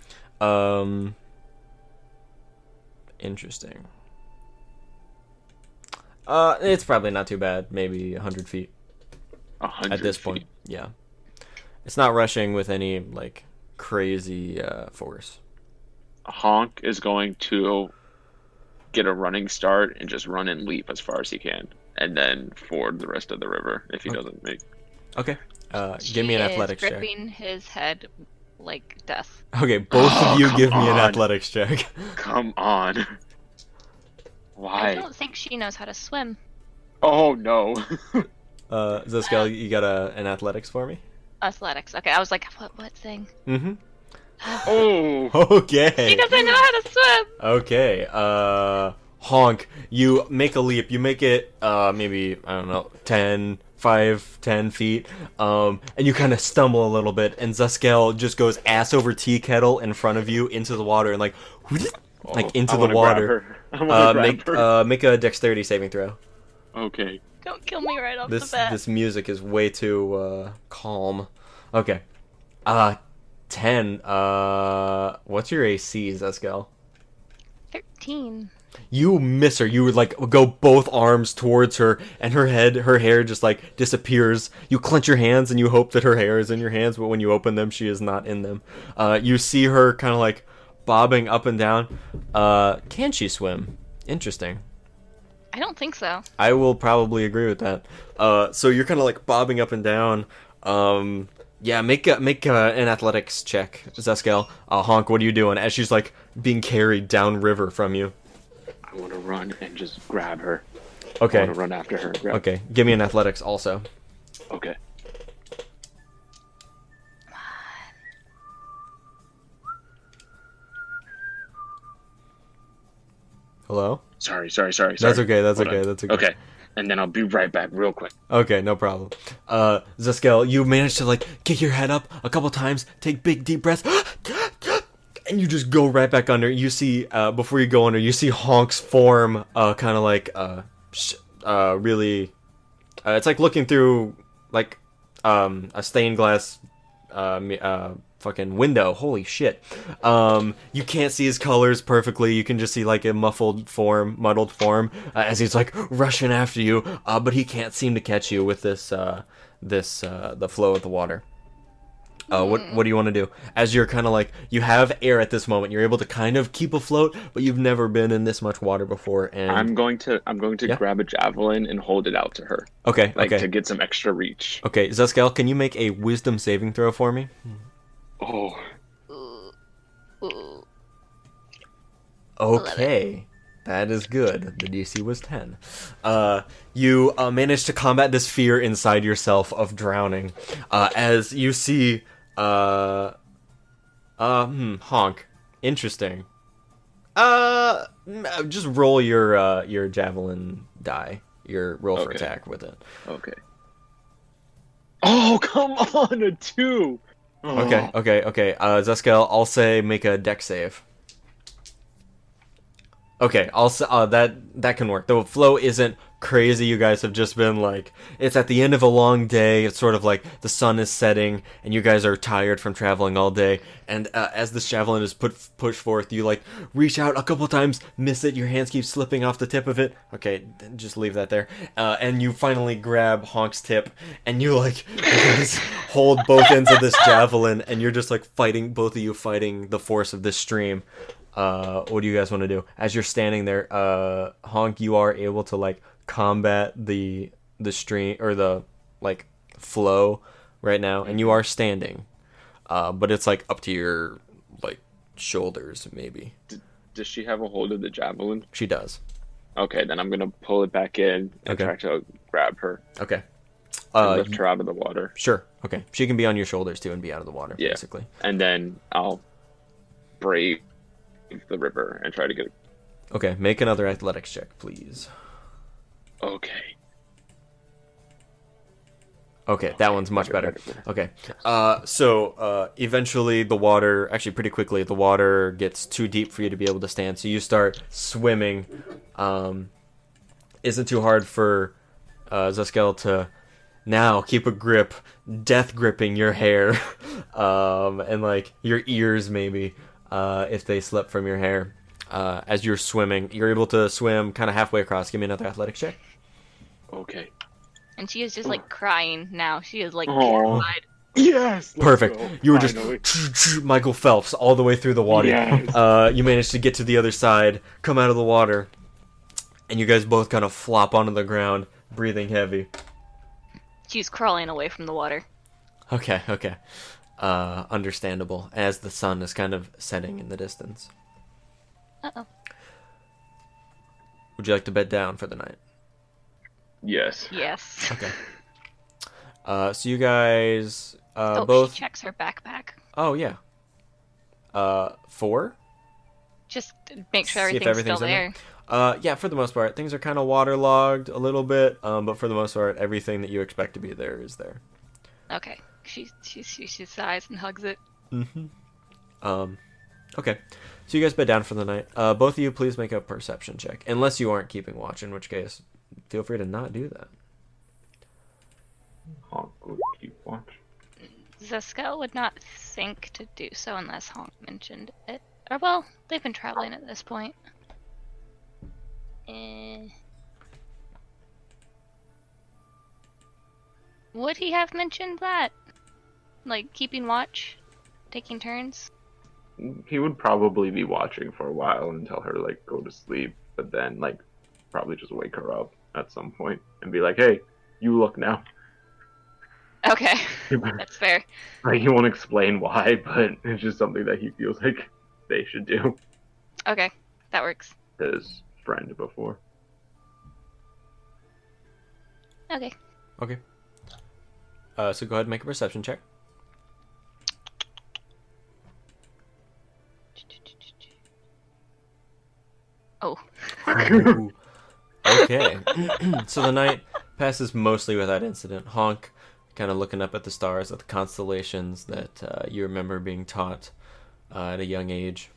Interesting. It's probably not too bad. Maybe 100 feet 100 at this feet. point. Yeah, it's not rushing with any like crazy force. Honk is going to get a running start and just run and leap as far as he can. and then ford the rest of the river if he doesn't make. Okay. Give me an athletics check. Gripping his head like death. Okay, both of you come give me an on. athletics check. Come on. Why? I don't think she knows how to swim. Oh no. Zuskell, you got an athletics for me? Athletics. Okay, I was like, what thing? Mm-hmm. Oh. Okay. She doesn't know how to swim. Okay. Honk, you make a leap. You make it, maybe, I don't know, 10 feet. And you kind of stumble a little bit, and Zuskell just goes ass over tea kettle in front of you into the water, and like into the water. Make a dexterity saving throw. Okay. Don't kill me right off the bat. This music is way too calm. Okay. 10. What's your AC, Zuskell? 13. You miss her. You would like go both arms towards her, and her hair just like disappears. You clench your hands and you hope that her hair is in your hands, but when you open them, she is not in them. You see her kind of like bobbing up and down. Can she swim? Interesting. I don't think so. I will probably agree with that. So you're kind of like bobbing up and down. Yeah, make an athletics check, Zuskell. Honk, what are you doing as she's like being carried downriver from you? I want to run and just grab her. Okay. I want to run after her. And grab Okay, give me an athletics also. Okay. Hello? Sorry. That's okay, that's Hold okay, on. that's okay. Okay. And then I'll be right back real quick. Okay, no problem. Zuskell, you manage to like kick your head up a couple times, take big deep breaths, and you just go right back under. You see, before you go under, you see Honk's form, kind of like, really, it's like looking through, like, a stained glass, fucking window. Holy shit. You can't see his colors perfectly. You can just see like a muddled form, as he's like rushing after you, but he can't seem to catch you with this, the flow of the water. What do you want to do? As you're kind of like, you have air at this moment, you're able to kind of keep afloat, but you've never been in this much water before. And I'm going to grab a javelin and hold it out to her. Okay, Like okay. to get some extra reach. Okay, Zuskell, can you make a wisdom saving throw for me? Oh. Ooh. Okay, that is good. The DC was 10. You managed to combat this fear inside yourself of drowning. As you see, Honk. Interesting. Just roll your javelin die. Your roll for Okay. attack with it. Okay. Oh, come on, a 2. Oh. Okay. Zuskell, I'll say make a dex save. Okay, I'll say that can work. The flow isn't crazy. You guys have just been like, it's at the end of a long day. It's sort of like the sun is setting, and you guys are tired from traveling all day. And as this javelin is pushed forth, you like reach out a couple times, miss it. Your hands keep slipping off the tip of it. Okay, then just leave that there. And you finally grab Honk's tip, and you like you guys hold both ends of this javelin, and you're just like both of you fighting the force of this stream. What do you guys want to do? As you're standing there, Honk, you are able to like combat the stream or the like flow right now, and you are standing, but it's like up to your like shoulders maybe. Does she have a hold of the javelin? She does. Okay, then I'm gonna pull it back in and Okay. try to grab her Okay. and lift her out of the water. Sure. Okay. She can be on your shoulders too and be out of the water, Yeah. basically. And then I'll brave the river and try to get. Okay. Make another athletics check, please. Okay. Okay, that one's much better. Better. Okay. So eventually the water, actually pretty quickly, the water gets too deep for you to be able to stand. So you start swimming. Isn't too hard for Zuskell to now keep a grip, death gripping your hair, and like your ears maybe, if they slip from your hair. As you're swimming, you're able to swim kind of halfway across. Give me another athletics check. Okay. And she is just like crying now. She is like Aw. terrified. Yes. let's Perfect. go, You were finally. just Michael Phelps all the way through the water. Yes. You managed to get to the other side, come out of the water, and you guys both kind of flop onto the ground. breathing heavy. She's crawling away from the water. Okay. Understandable, as the sun is kind of setting in the distance. Uh-oh. Would you like to bed down for the night? Yes. Yes. Okay. So you guys Oh, both... she checks her backpack. Oh, yeah. 4? Just to make sure See if everything's still everything's in there. Yeah, for the most part. Things are kind of waterlogged a little bit, but for the most part, everything that you expect to be there is there. Okay. She sighs and hugs it. Okay. So you guys bed down for the night. Both of you, please make a perception check. Unless you aren't keeping watch, in which case, feel free to not do that. Honk would keep watch. Zuskell would not think to do so unless Honk mentioned it. Or, well, they've been traveling at this point. Would he have mentioned that? Like, keeping watch? Taking turns? He would probably be watching for a while and tell her to, like, go to sleep, but then, like, probably just wake her up at some point and be like, hey, you look now. Okay, that's fair. Like, he won't explain why, but it's just something that he feels like they should do. Okay, that works. His friend before. Okay. Okay. So go ahead and make a perception check. Oh. Ooh. Okay. So the night passes mostly without incident. Honk, kind of looking up at the stars, at the constellations that you remember being taught at a young age.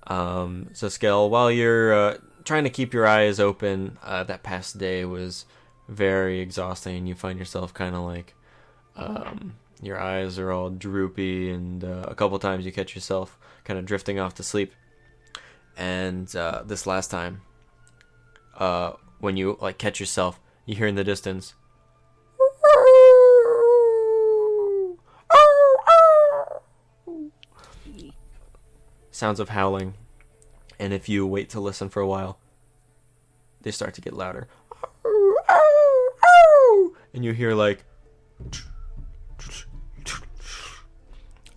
Zuskell, while you're trying to keep your eyes open, that past day was very exhausting, and you find yourself kind of like your eyes are all droopy, and a couple times you catch yourself kind of drifting off to sleep. And this last time, when you like catch yourself, you hear in the distance sounds of howling, and if you wait to listen for a while, they start to get louder, and you hear like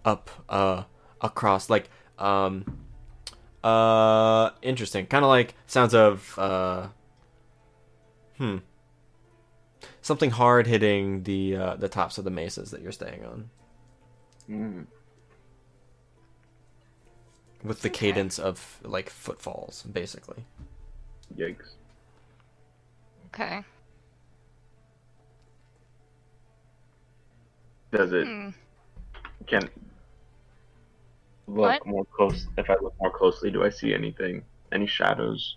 up across, like interesting, kind of like sounds of something hard hitting the tops of the mesas that you're staying on, with the cadence of like footfalls, basically. Yikes. Okay. Does it can look What? more close? If I look more closely, do I see anything? Any shadows?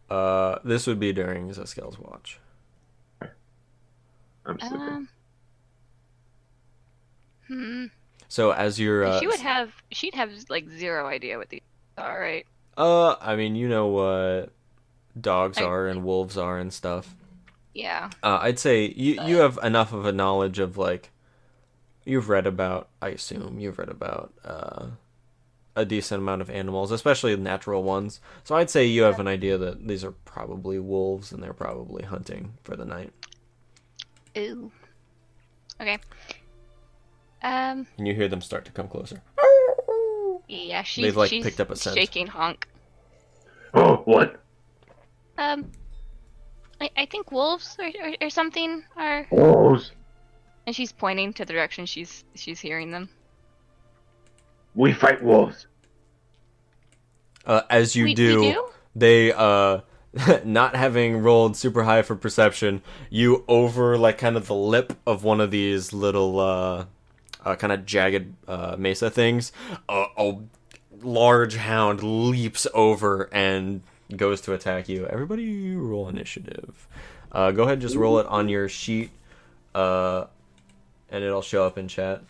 This would be during Zuskell's watch. I'm sleeping. So as you're she'd have like zero idea what these are, right? I mean, you know what dogs are and wolves are and stuff. Yeah. I'd say you have enough of a knowledge of, like, you've read about, I assume you've read about a decent amount of animals, especially natural ones. So I'd say you have an idea that these are probably wolves and they're probably hunting for the night. Ooh. Okay. And you hear them start to come closer. Yeah, They've, like, she's picked up a scent. shaking Honk. Oh, what? I think wolves or something are, Wolves. and she's pointing to the direction she's hearing them. We fight wolves. As you We do, they not having rolled super high for perception, you over like kind of the lip of one of these little kind of jagged mesa things, a large hound leaps over and goes to attack you. Everybody roll initiative. Go ahead and just roll it on your sheet, and it'll show up in chat.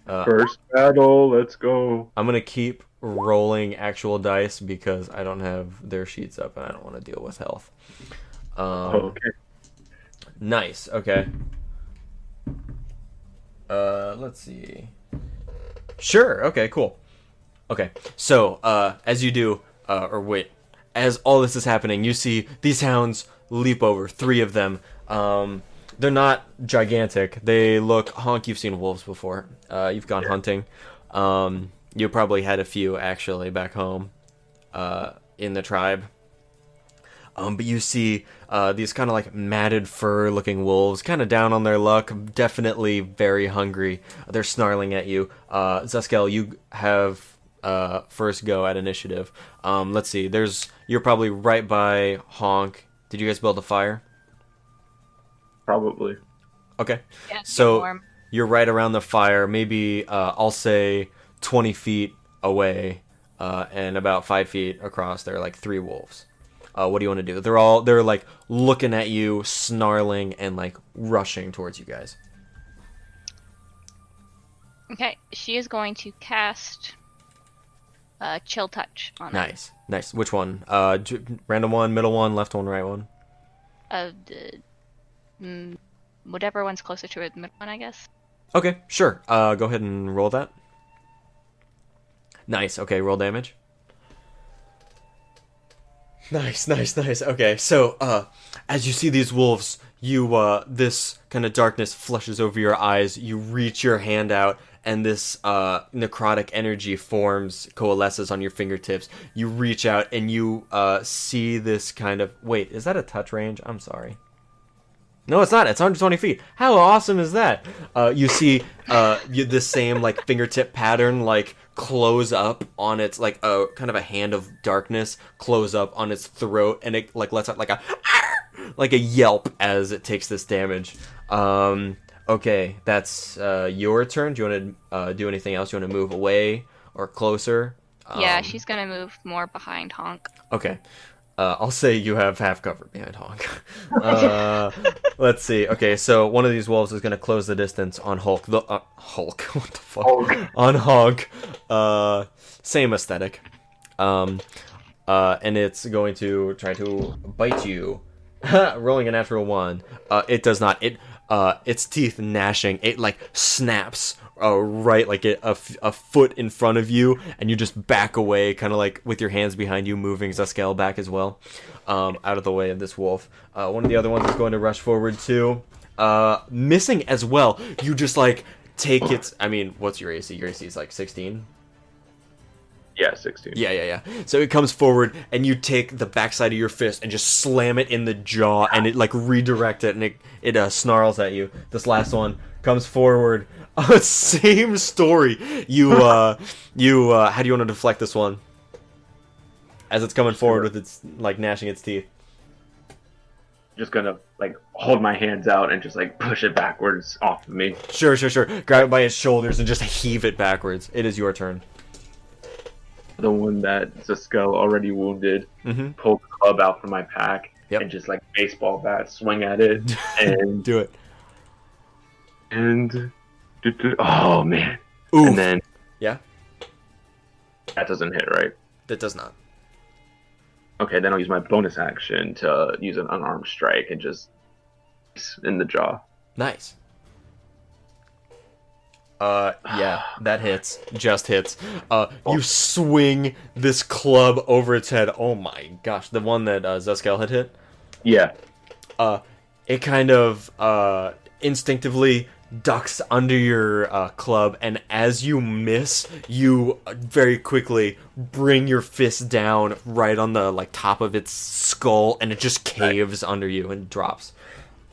First battle, let's go. I'm gonna keep rolling actual dice because I don't have their sheets up and I don't want to deal with health. Okay. Nice. Okay. Let's see. Sure. Okay. Cool. Okay. So, as you do, or wait, as all this is happening, you see these hounds leap over 3 of them. They're not gigantic. They look... Honk, you've seen wolves before. You've gone hunting. You probably had a few, actually, back home in the tribe. But you see these kind of like matted fur-looking wolves, kind of down on their luck, definitely very hungry. They're snarling at you. Zuskell, you have first go at initiative. Let's see. You're probably right by Honk. Did you guys build a fire? Probably. Okay. Yeah, it's So warm. you're right around the fire, maybe I'll say 20 feet away, and about 5 feet across there are like 3 wolves. What do you want to do? They're like looking at you, snarling, and like rushing towards you guys. Okay, she is going to cast Chill Touch on Nice. Which one? Random one, middle one, left one, right one? Whatever one's closer to the middle one, I guess. Okay, sure. Go ahead and roll that. Nice. Okay, roll damage. Nice. Okay, so as you see these wolves, this kind of darkness flushes over your eyes. You reach your hand out, and this necrotic energy coalesces on your fingertips. You reach out, and you see this kind of... Wait, is that a touch range? I'm sorry. No, it's not. It's 120 feet. How awesome is that? You see the same like fingertip pattern like close up on its like a kind of a hand of darkness close up on its throat, and it like lets out like a yelp as it takes this damage. Okay, that's your turn. Do you want to do anything else? You want to move away or closer? Yeah, she's gonna move more behind Honk. Okay. I'll say you have half cover behind Honk. Let's see. Okay, so one of these wolves is going to close the distance on Hulk. Hulk? What the fuck? Hulk. On Honk. Same aesthetic. And it's going to try to bite you. Rolling a natural 1. It does not. Its teeth gnashing. It like snaps right like a foot in front of you, and you just back away, kind of like with your hands behind you, moving Zuskell back as well, out of the way of this wolf. One of the other ones is going to rush forward too, missing as well. You just like take its... I mean, what's your AC? Your AC is like 16? Yeah, 16. Yeah. So it comes forward, and you take the backside of your fist and just slam it in the jaw, and it like redirect it, and it snarls at you. This last one comes forward. Same story. How do you want to deflect this one? As it's coming forward with its like gnashing its teeth. Just gonna like hold my hands out and just like push it backwards off of me. Sure. Grab it by its shoulders and just heave it backwards. It is your turn. The one that Zuskell already wounded, pull the club out from my pack, and just like baseball bat, swing at it, and do it. And oh man! Oof. And then that doesn't hit, right? That does not. Okay, then I'll use my bonus action to use an unarmed strike and just in the jaw. Nice. Yeah, that hits. Just hits. You swing this club over its head. Oh my gosh, the one that Zuskell had hit? Yeah. It kind of instinctively ducks under your club, and as you miss, you very quickly bring your fist down right on the like top of its skull, and it just caves under you and drops.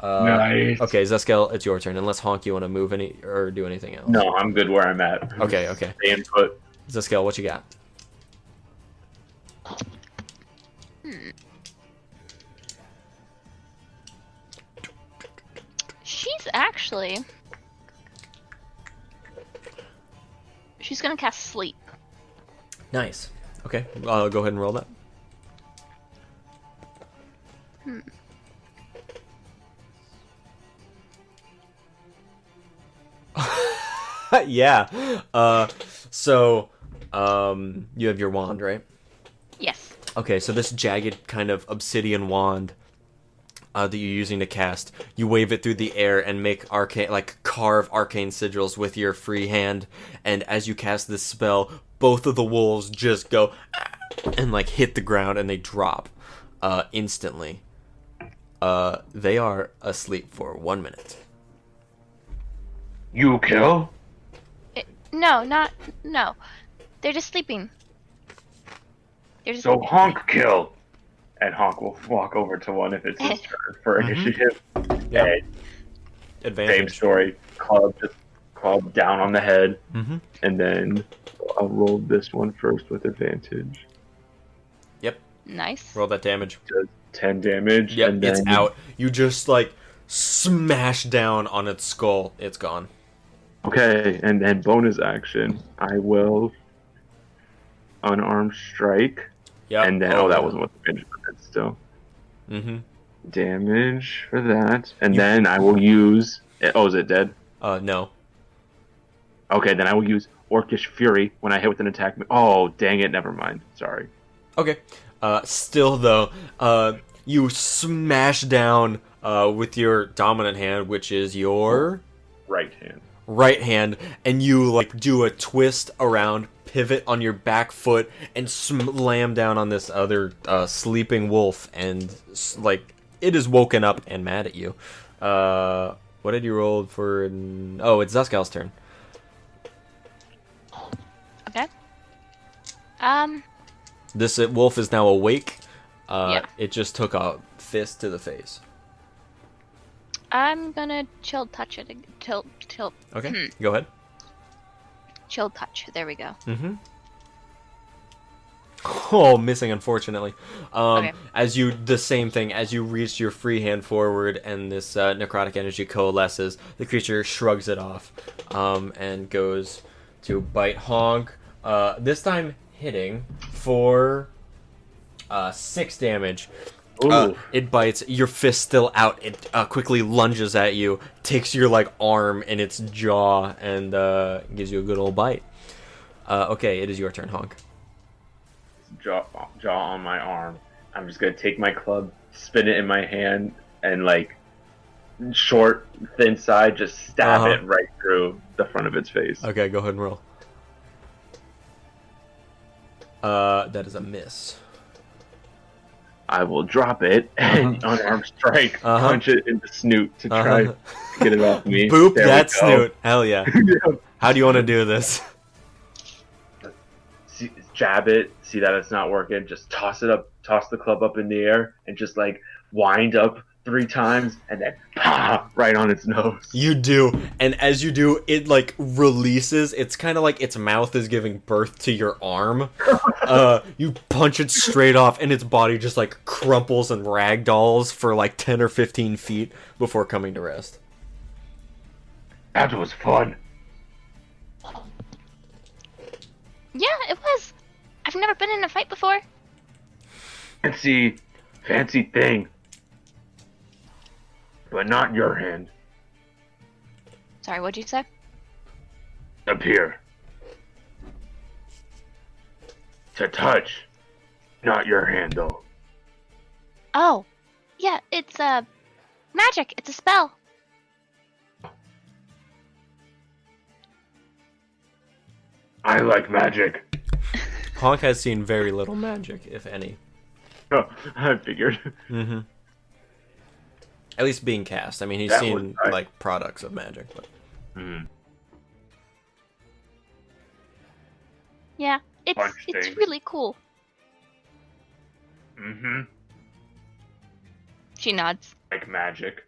Nice. Okay, Zuskell, it's your turn. Unless Honk, you want to move any or do anything else? No, I'm good where I'm at. Okay. Stay put. Zuskell, what you got? She's actually... She's gonna cast Sleep. Nice. Okay, go ahead and roll that. Yeah. So, you have your wand, right? Yes. Okay, so this jagged kind of obsidian wand that you're using to cast, you wave it through the air and make carve arcane sigils with your free hand, and as you cast this spell, both of the wolves just go and like hit the ground and they drop instantly. They are asleep for 1 minute. You kill? No. They're just sleeping. They're just So Honk kill. And Honk will walk over to one if it's his turn for initiative. Yeah. And Advantage. same story. Club down on the head. Mm-hmm. And then I'll roll this one first with advantage. Yep. nice. Roll that damage. Does 10 damage. Yep, and then it's out. You just, like, smash down on its skull. It's gone. Okay, and then bonus action. I will unarmed strike. Yep. And then, that wasn't what the damage was, still. Mm-hmm. Damage for that. And then I will use... Oh, is it dead? No. Okay, then I will use Orcish Fury when I hit with an attack. Oh, dang it, never mind. Sorry. Okay. Still, though, you smash down with your dominant hand, which is your... right hand, and you, like, do a twist around, pivot on your back foot, and slam down on this other sleeping wolf, and, like, it is woken up and mad at you. What did you roll for... Oh, it's Zuskell's turn. Okay. This wolf is now awake. Yeah. It just took a fist to the face. I'm gonna chill touch it. Chill. Okay, go ahead. Chill touch. There we go. Mm-hmm. Oh, missing, unfortunately. Okay. The same thing, as you reach your free hand forward and this necrotic energy coalesces, the creature shrugs it off and goes to bite Honk. This time hitting for 6 damage. It bites, your fist still out, it quickly lunges at you, takes your, like, arm in its jaw, and gives you a good old bite. Okay, it is your turn, Honk. Jaw on my arm. I'm just gonna take my club, spin it in my hand, and, like, short, thin side, just stab it right through the front of its face. Okay, go ahead and roll. That is a miss. I will drop it and unarmed strike, punch it in the snoot to try to get it off me. Boop There that we go. snoot. Hell yeah. How do you want to do this? Jab it, see that it's not working, just toss the club up in the air, and just, like, wind up 3 times, and then right on its nose. You do, and as you do, it, like, releases. It's kind of like its mouth is giving birth to your arm. You punch it straight off, and its body just, like, crumples and ragdolls for, like, 10 or 15 feet before coming to rest. That was fun. Yeah, it was. I've never been in a fight before. Fancy thing. But not your hand. Sorry, what'd you say? Up here. To touch. Not your hand, though. Oh, yeah, it's magic. It's a spell. I like magic. Honk has seen very little magic, if any. Oh, I figured. Mm-hmm. At least being cast. I mean, he's That seen, was nice. like, products of magic. But... Yeah, it's Punch thing. really cool. Mm-hmm. She nods. Like magic.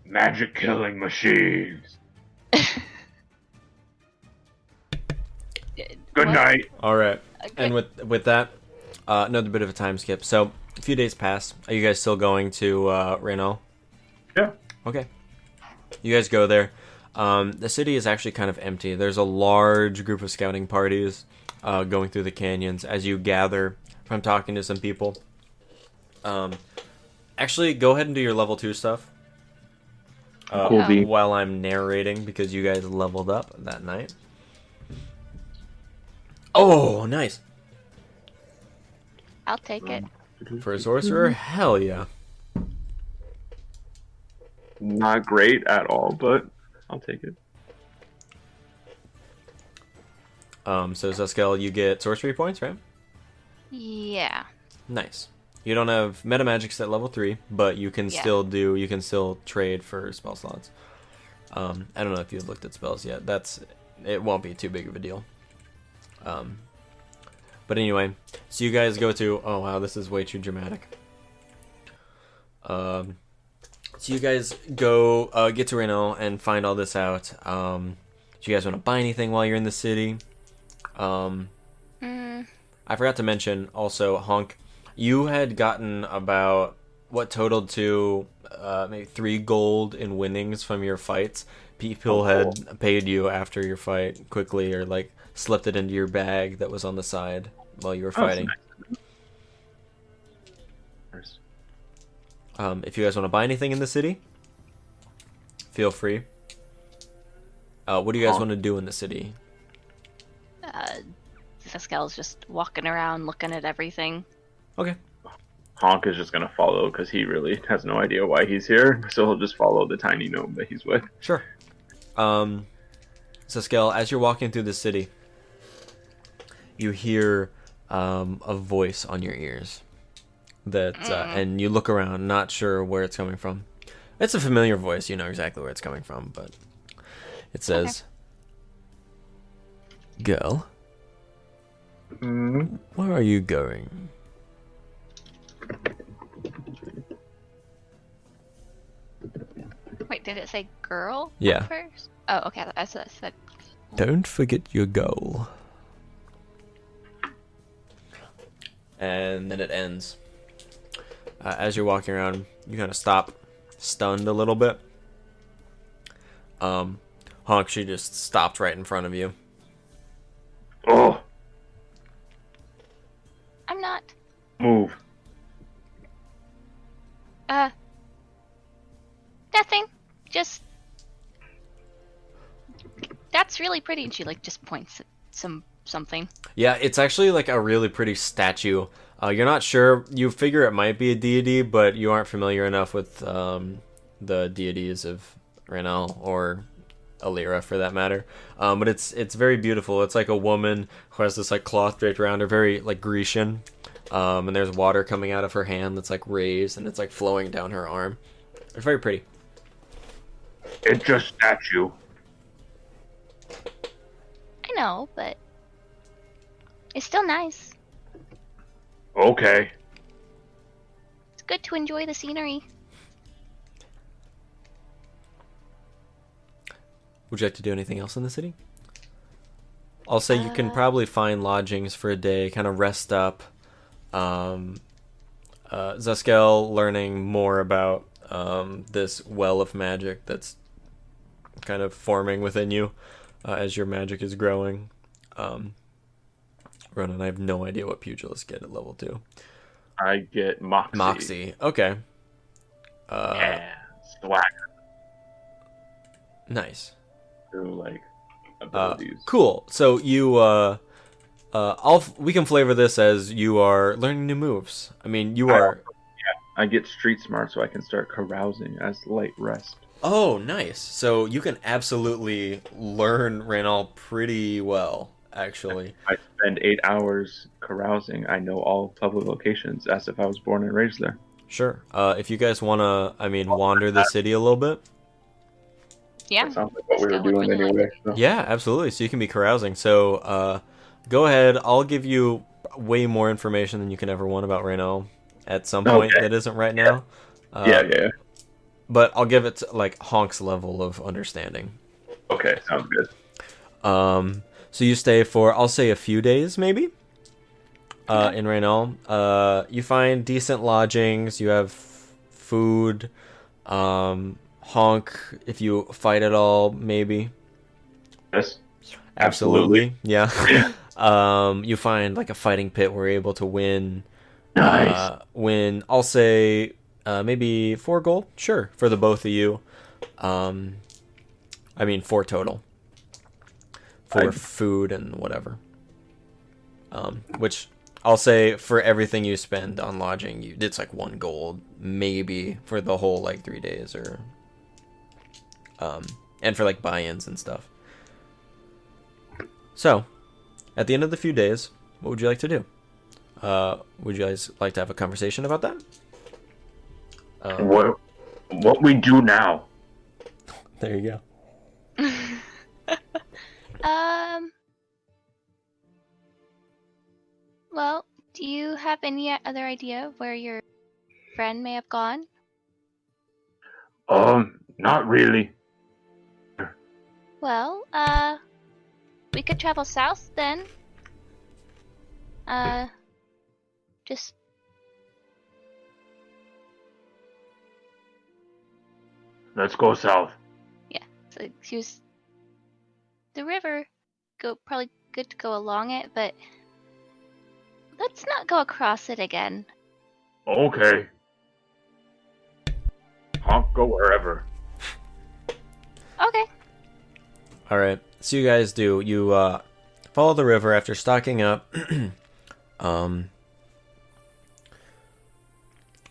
Magic killing machines. Good What? night. All right. Okay. And with that, another bit of a time skip. So, a few days pass. Are you guys still going to Reno? Yeah. Okay. You guys go there. The city is actually kind of empty. There's a large group of scouting parties going through the canyons as you gather from talking to some people. Actually, go ahead and do your level 2 stuff. Cool bean. While I'm narrating, because you guys leveled up that night. Oh, nice. I'll take it. For a sorcerer? Hell yeah. Not great at all, but I'll take it. So Zuskell, you get sorcery points, right? Yeah. Nice. You don't have meta magics at level 3, but you can Yeah. still trade for spell slots. I don't know if you've looked at spells yet. It won't be too big of a deal. But anyway, so you guys go to, oh wow, this is way too dramatic. So you guys go get to Reno and find all this out. Do you guys want to buy anything while you're in the city? I forgot to mention also, Honk, you had gotten about what totaled to maybe 3 gold in winnings from your fights. People had paid you after your fight quickly, or like slipped it into your bag that was on the side while you were fighting. Nice. If you guys want to buy anything in the city, feel free. What do you guys want to do in the city? Zuskell's just walking around looking at everything. Okay. Honk is just gonna follow because he really has no idea why he's here, so he'll just follow the tiny gnome that he's with. Sure. Zuskell, as you're walking through the city, you hear a voice on your ears. And you look around, not sure where it's coming from. It's a familiar voice, you know exactly where it's coming from, but it says, "Girl, where are you going?" Wait, did it say girl? Yeah. First? Oh, okay. I said. Don't forget your goal. And then it ends. As you're walking around, you kind of stop, stunned a little bit. Honk, she just stopped right in front of you. Oh, I'm not. move. Nothing. Just. That's really pretty. And she like just points at something. Yeah, it's actually like a really pretty statue. You're not sure. You figure it might be a deity, but you aren't familiar enough with the deities of Renal or Alira, for that matter. But it's very beautiful. It's like a woman who has this like cloth draped around her, very like Grecian. And there's water coming out of her hand that's like raised, and it's like flowing down her arm. It's very pretty. It's just statue. I know, but it's still nice. Okay. It's good to enjoy the scenery. Would you like to do anything else in the city? I'll say you can probably find lodgings for a day, kind of rest up. Zuskell learning more about this well of magic that's kind of forming within you as your magic is growing. Ronan, I have no idea what pugilists get at level 2. I get Moxie. Moxie. Okay. Yeah. Swagger. Nice. Through, like, abilities. Cool. So you, we can flavor this as you are learning new moves. I mean, you are. I get street smart so I can start carousing as light rest. Oh, nice. So you can absolutely learn Ranal pretty well, actually. I spend 8 hours carousing. I know all public locations as if I was born and raised there. Sure. If you guys want to, wander the city a little bit. Yeah. That sounds like what we were Still would doing really anyway. like So. Yeah, absolutely. So you can be carousing. So go ahead. I'll give you way more information than you can ever want about Ranal at some point that isn't right now. Yeah. But I'll give it to, like, Honk's level of understanding. Okay, sounds good. So you stay for, I'll say, a few days, maybe, in Raynal. You find decent lodgings. You have food. Honk, if you fight at all, maybe. Yes. Absolutely. Yeah. You find, like, a fighting pit where you're able to win. Nice. Win, I'll say, maybe 4 gold. Sure, for the both of you. 4 total. For food and whatever. Which I'll say for everything you spend on lodging, it's like 1 gold, maybe for the whole like 3 days, or and for like buy-ins and stuff. So, at the end of the few days, what would you like to do? Would you guys like to have a conversation about that? What we do now? There you go. Well, do you have any other idea of where your friend may have gone? Not really. Well, we could travel south then. Just Let's go south. so use the river. Probably good to go along it, but let's not go across it again. Okay. Honk, go wherever. Okay. All right. So you guys do. You follow the river after stocking up.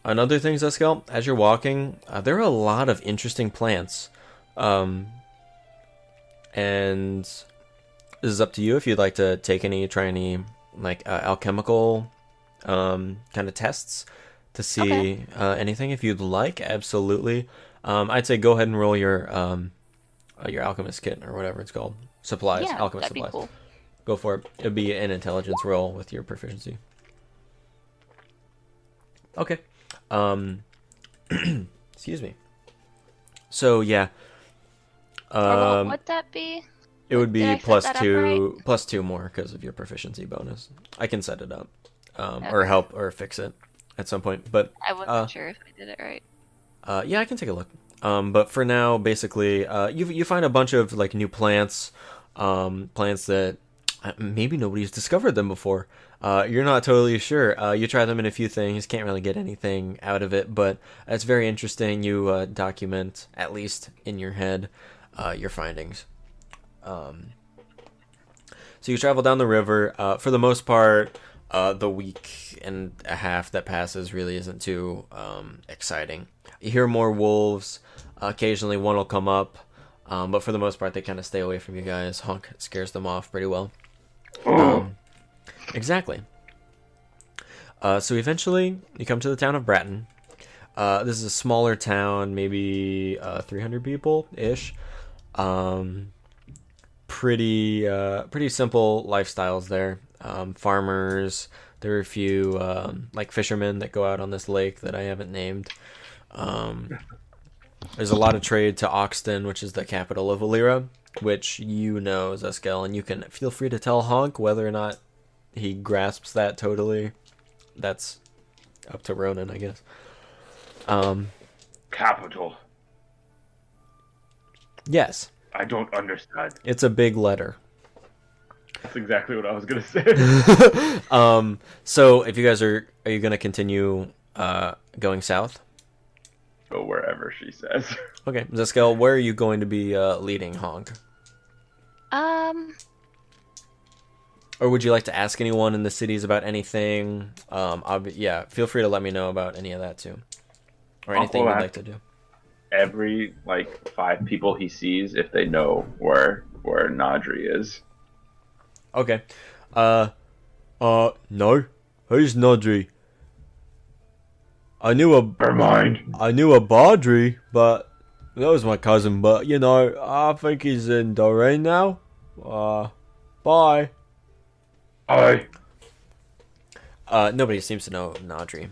Another thing, Zuskell, as you're walking, there are a lot of interesting plants. And this is up to you if you'd like to try any like alchemical kind of tests to see anything. If you'd like, absolutely. I'd say go ahead and roll your alchemist kit or whatever it's called. Supplies, Yeah, alchemist that'd be supplies. cool. Go for it. It'd be an intelligence roll with your proficiency. Okay. Excuse me. So yeah. Or what would that be? It would Did I be set plus that up two, right? plus 2 more because of your proficiency bonus. I can set it up, or help or fix it at some point. But I wasn't sure if I did it right. yeah, I can take a look. But for now, basically, you find a bunch of like new plants, plants that maybe nobody's discovered them before. You're not totally sure. You try them in a few things, can't really get anything out of it, but it's very interesting. You document, at least in your head, your findings. So you travel down the river. For the most part, the week and a half that passes really isn't too exciting. You hear more wolves. Occasionally one will come up, but for the most part they kind of stay away from you guys. Honk scares them off pretty well. Exactly. So eventually you come to the town of Bratton. This is a smaller town, maybe 300 people-ish. Pretty simple lifestyles there. Farmers. There are a few like fishermen that go out on this lake that I haven't named. There's a lot of trade to Oxton, which is the capital of Illyria, which you know, Zuskell, and you can feel free to tell Honk whether or not he grasps that totally. That's up to Ronan, I guess. Capital. Yes. I don't understand. It's a big letter. That's exactly what I was gonna say. So if you guys are you gonna continue going south? Go wherever she says. Okay, Zuskell, where are you going to be leading Honk? Or would you like to ask anyone in the cities about anything? Yeah, feel free to let me know about any of that too, or anything you'd like to do. Every 5 people he sees, if they know where Nadri is. Okay. No. Who's Nodri? I knew a Bardry, but that was my cousin. But I think he's in Doreen now. Bye. Hi. Nobody seems to know Nodri.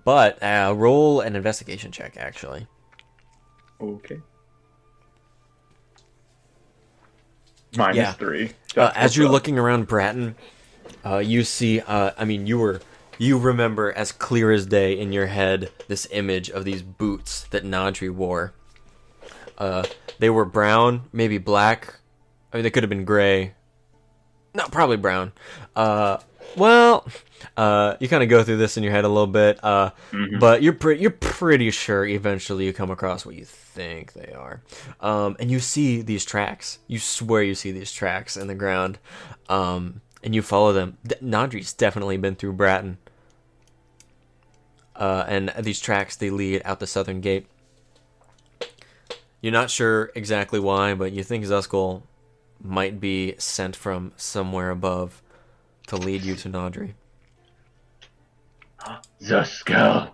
But roll an investigation check, actually. Okay. -3. As you're looking around Bratton, you see. You remember as clear as day in your head this image of these boots that Nodri wore. They were brown, maybe black. I mean, they could have been gray. No, probably brown. You kind of go through this in your head a little bit, but you're pretty sure eventually you come across what you think they are, and you see these tracks. You swear you see these tracks in the ground, and you follow them. Nodri's definitely been through Bratton, and these tracks, they lead out the southern gate. You're not sure exactly why, but you think Zuskell might be sent from somewhere above to lead you to Naudry. Zuskell.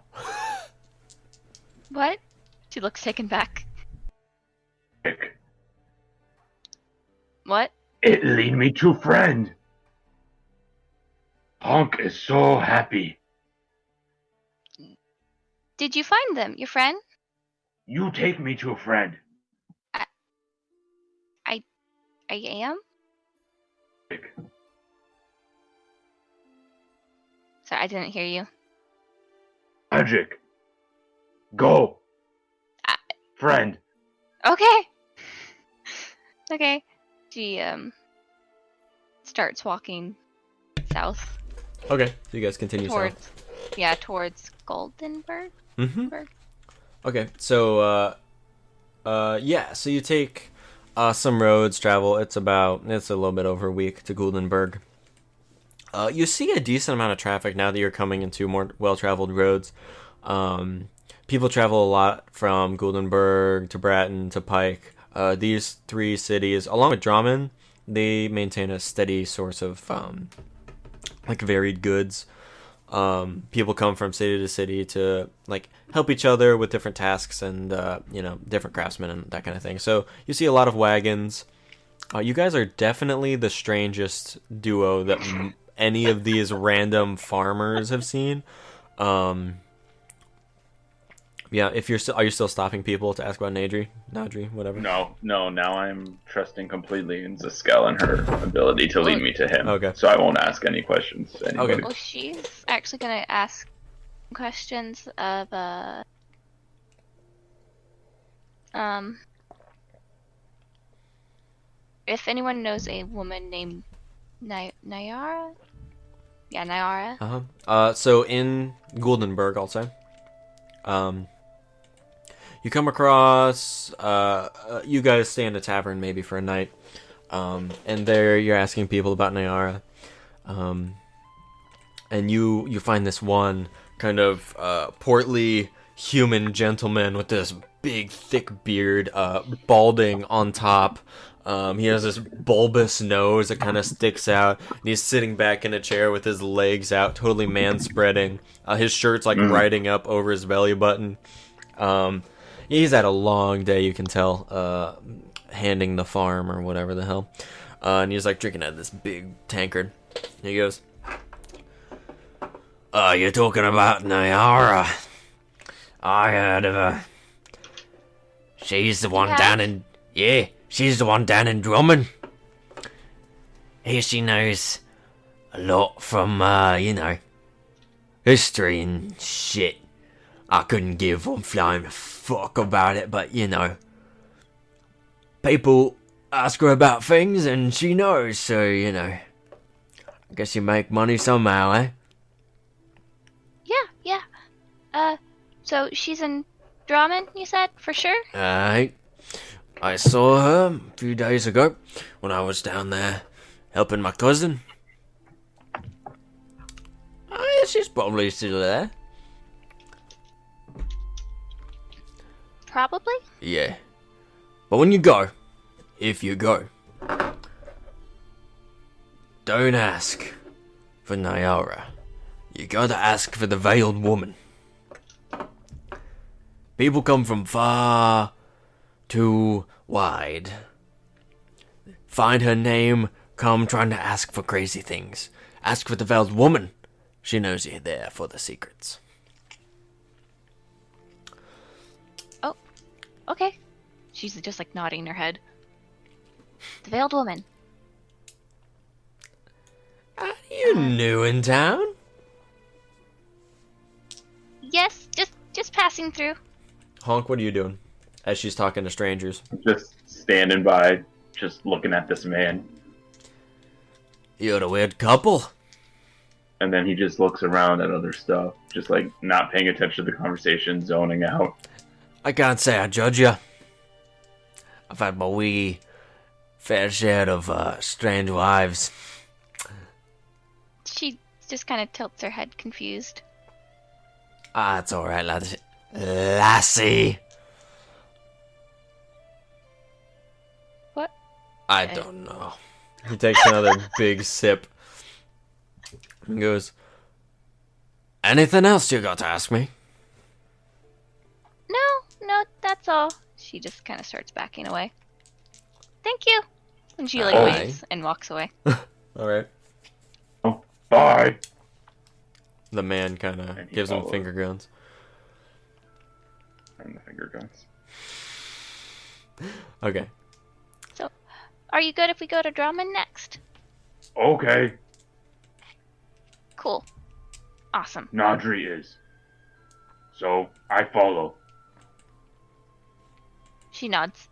What? She looks taken back. What? It lead me to friend. Honk is so happy. Did you find them, your friend? You take me to friend. I am? Sorry, I didn't hear you. Magic. Go. Friend. Okay. Okay. She starts walking south Okay, so you guys continue towards south. towards Goldenberg. Mm-hmm. Berg? Okay, so so you take some roads travel. It's a little bit over a week to Guldenberg. You see a decent amount of traffic now that you're coming into more well-traveled roads. People travel a lot from Guldenberg to Bratton to Pike. These three cities, along with Drummond, they maintain a steady source of varied goods. People come from city to city to help each other with different tasks and different craftsmen and that kind of thing. So you see a lot of wagons. You guys are definitely the strangest duo that any of these random farmers have seen. If are you still stopping people to ask about Naudry, whatever? No. Now I'm trusting completely in Zuskell and her ability to lead me to him. Okay. So I won't ask any questions to anybody. Okay. Well, she's actually gonna ask questions of if anyone knows a woman named Nyara. Yeah, Nyara. So in Guldenberg, I'll say, you come across, you guys stay in a tavern maybe for a night, and there you're asking people about Nyara, and you find this one kind of portly human gentleman with this big thick beard, balding on top. He has this bulbous nose that kind of sticks out, and he's sitting back in a chair with his legs out, totally man-spreading. His shirt's riding up over his belly button. He's had a long day, you can tell, handing the farm or whatever the hell. And he's drinking out of this big tankard. And he goes, you're talking about Nyara. I heard of her. She's the one down in... Yeah, she's the one down in Drummond. Here she knows a lot from, history and shit. I couldn't give one flying fuck about it, but, people ask her about things and she knows, so, I guess you make money somehow, eh? Yeah. So she's in Drummond, you said, for sure? I saw her a few days ago when I was down there helping my cousin. She's probably still there. Probably? Yeah. But when you go, if you go, don't ask for Nyara. You gotta ask for the Veiled Woman. People come from far too wide. Find her name, come trying to ask for crazy things. Ask for the Veiled Woman. She knows you're there for the secrets. Oh, okay. She's just nodding her head. The Veiled Woman. Are you new in town? Yes, just passing through. Honk, what are you doing? As she's talking to strangers. Just standing by, just looking at this man. You're a weird couple. And then he just looks around at other stuff, just not paying attention to the conversation, zoning out. I can't say I judge you. I've had my wee fair share of strange wives. She just kind of tilts her head, confused. It's alright, lassie. What? I don't know. He takes another big sip and goes, anything else you got to ask me? No, that's all. She just kind of starts backing away. Thank you. And she like Bye. waves and walks away. All right. Oh, bye. The man kind And of he gives him follows. finger guns. And the finger guns. Okay. So, are you good if we go to Drummond next? Okay, Cool. Awesome. Nadri is. So I follow. She nods.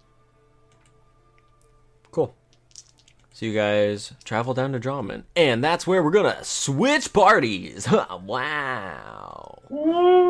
Cool. So you guys travel down to Drummond, and that's where we're gonna switch parties. Wow. Woo!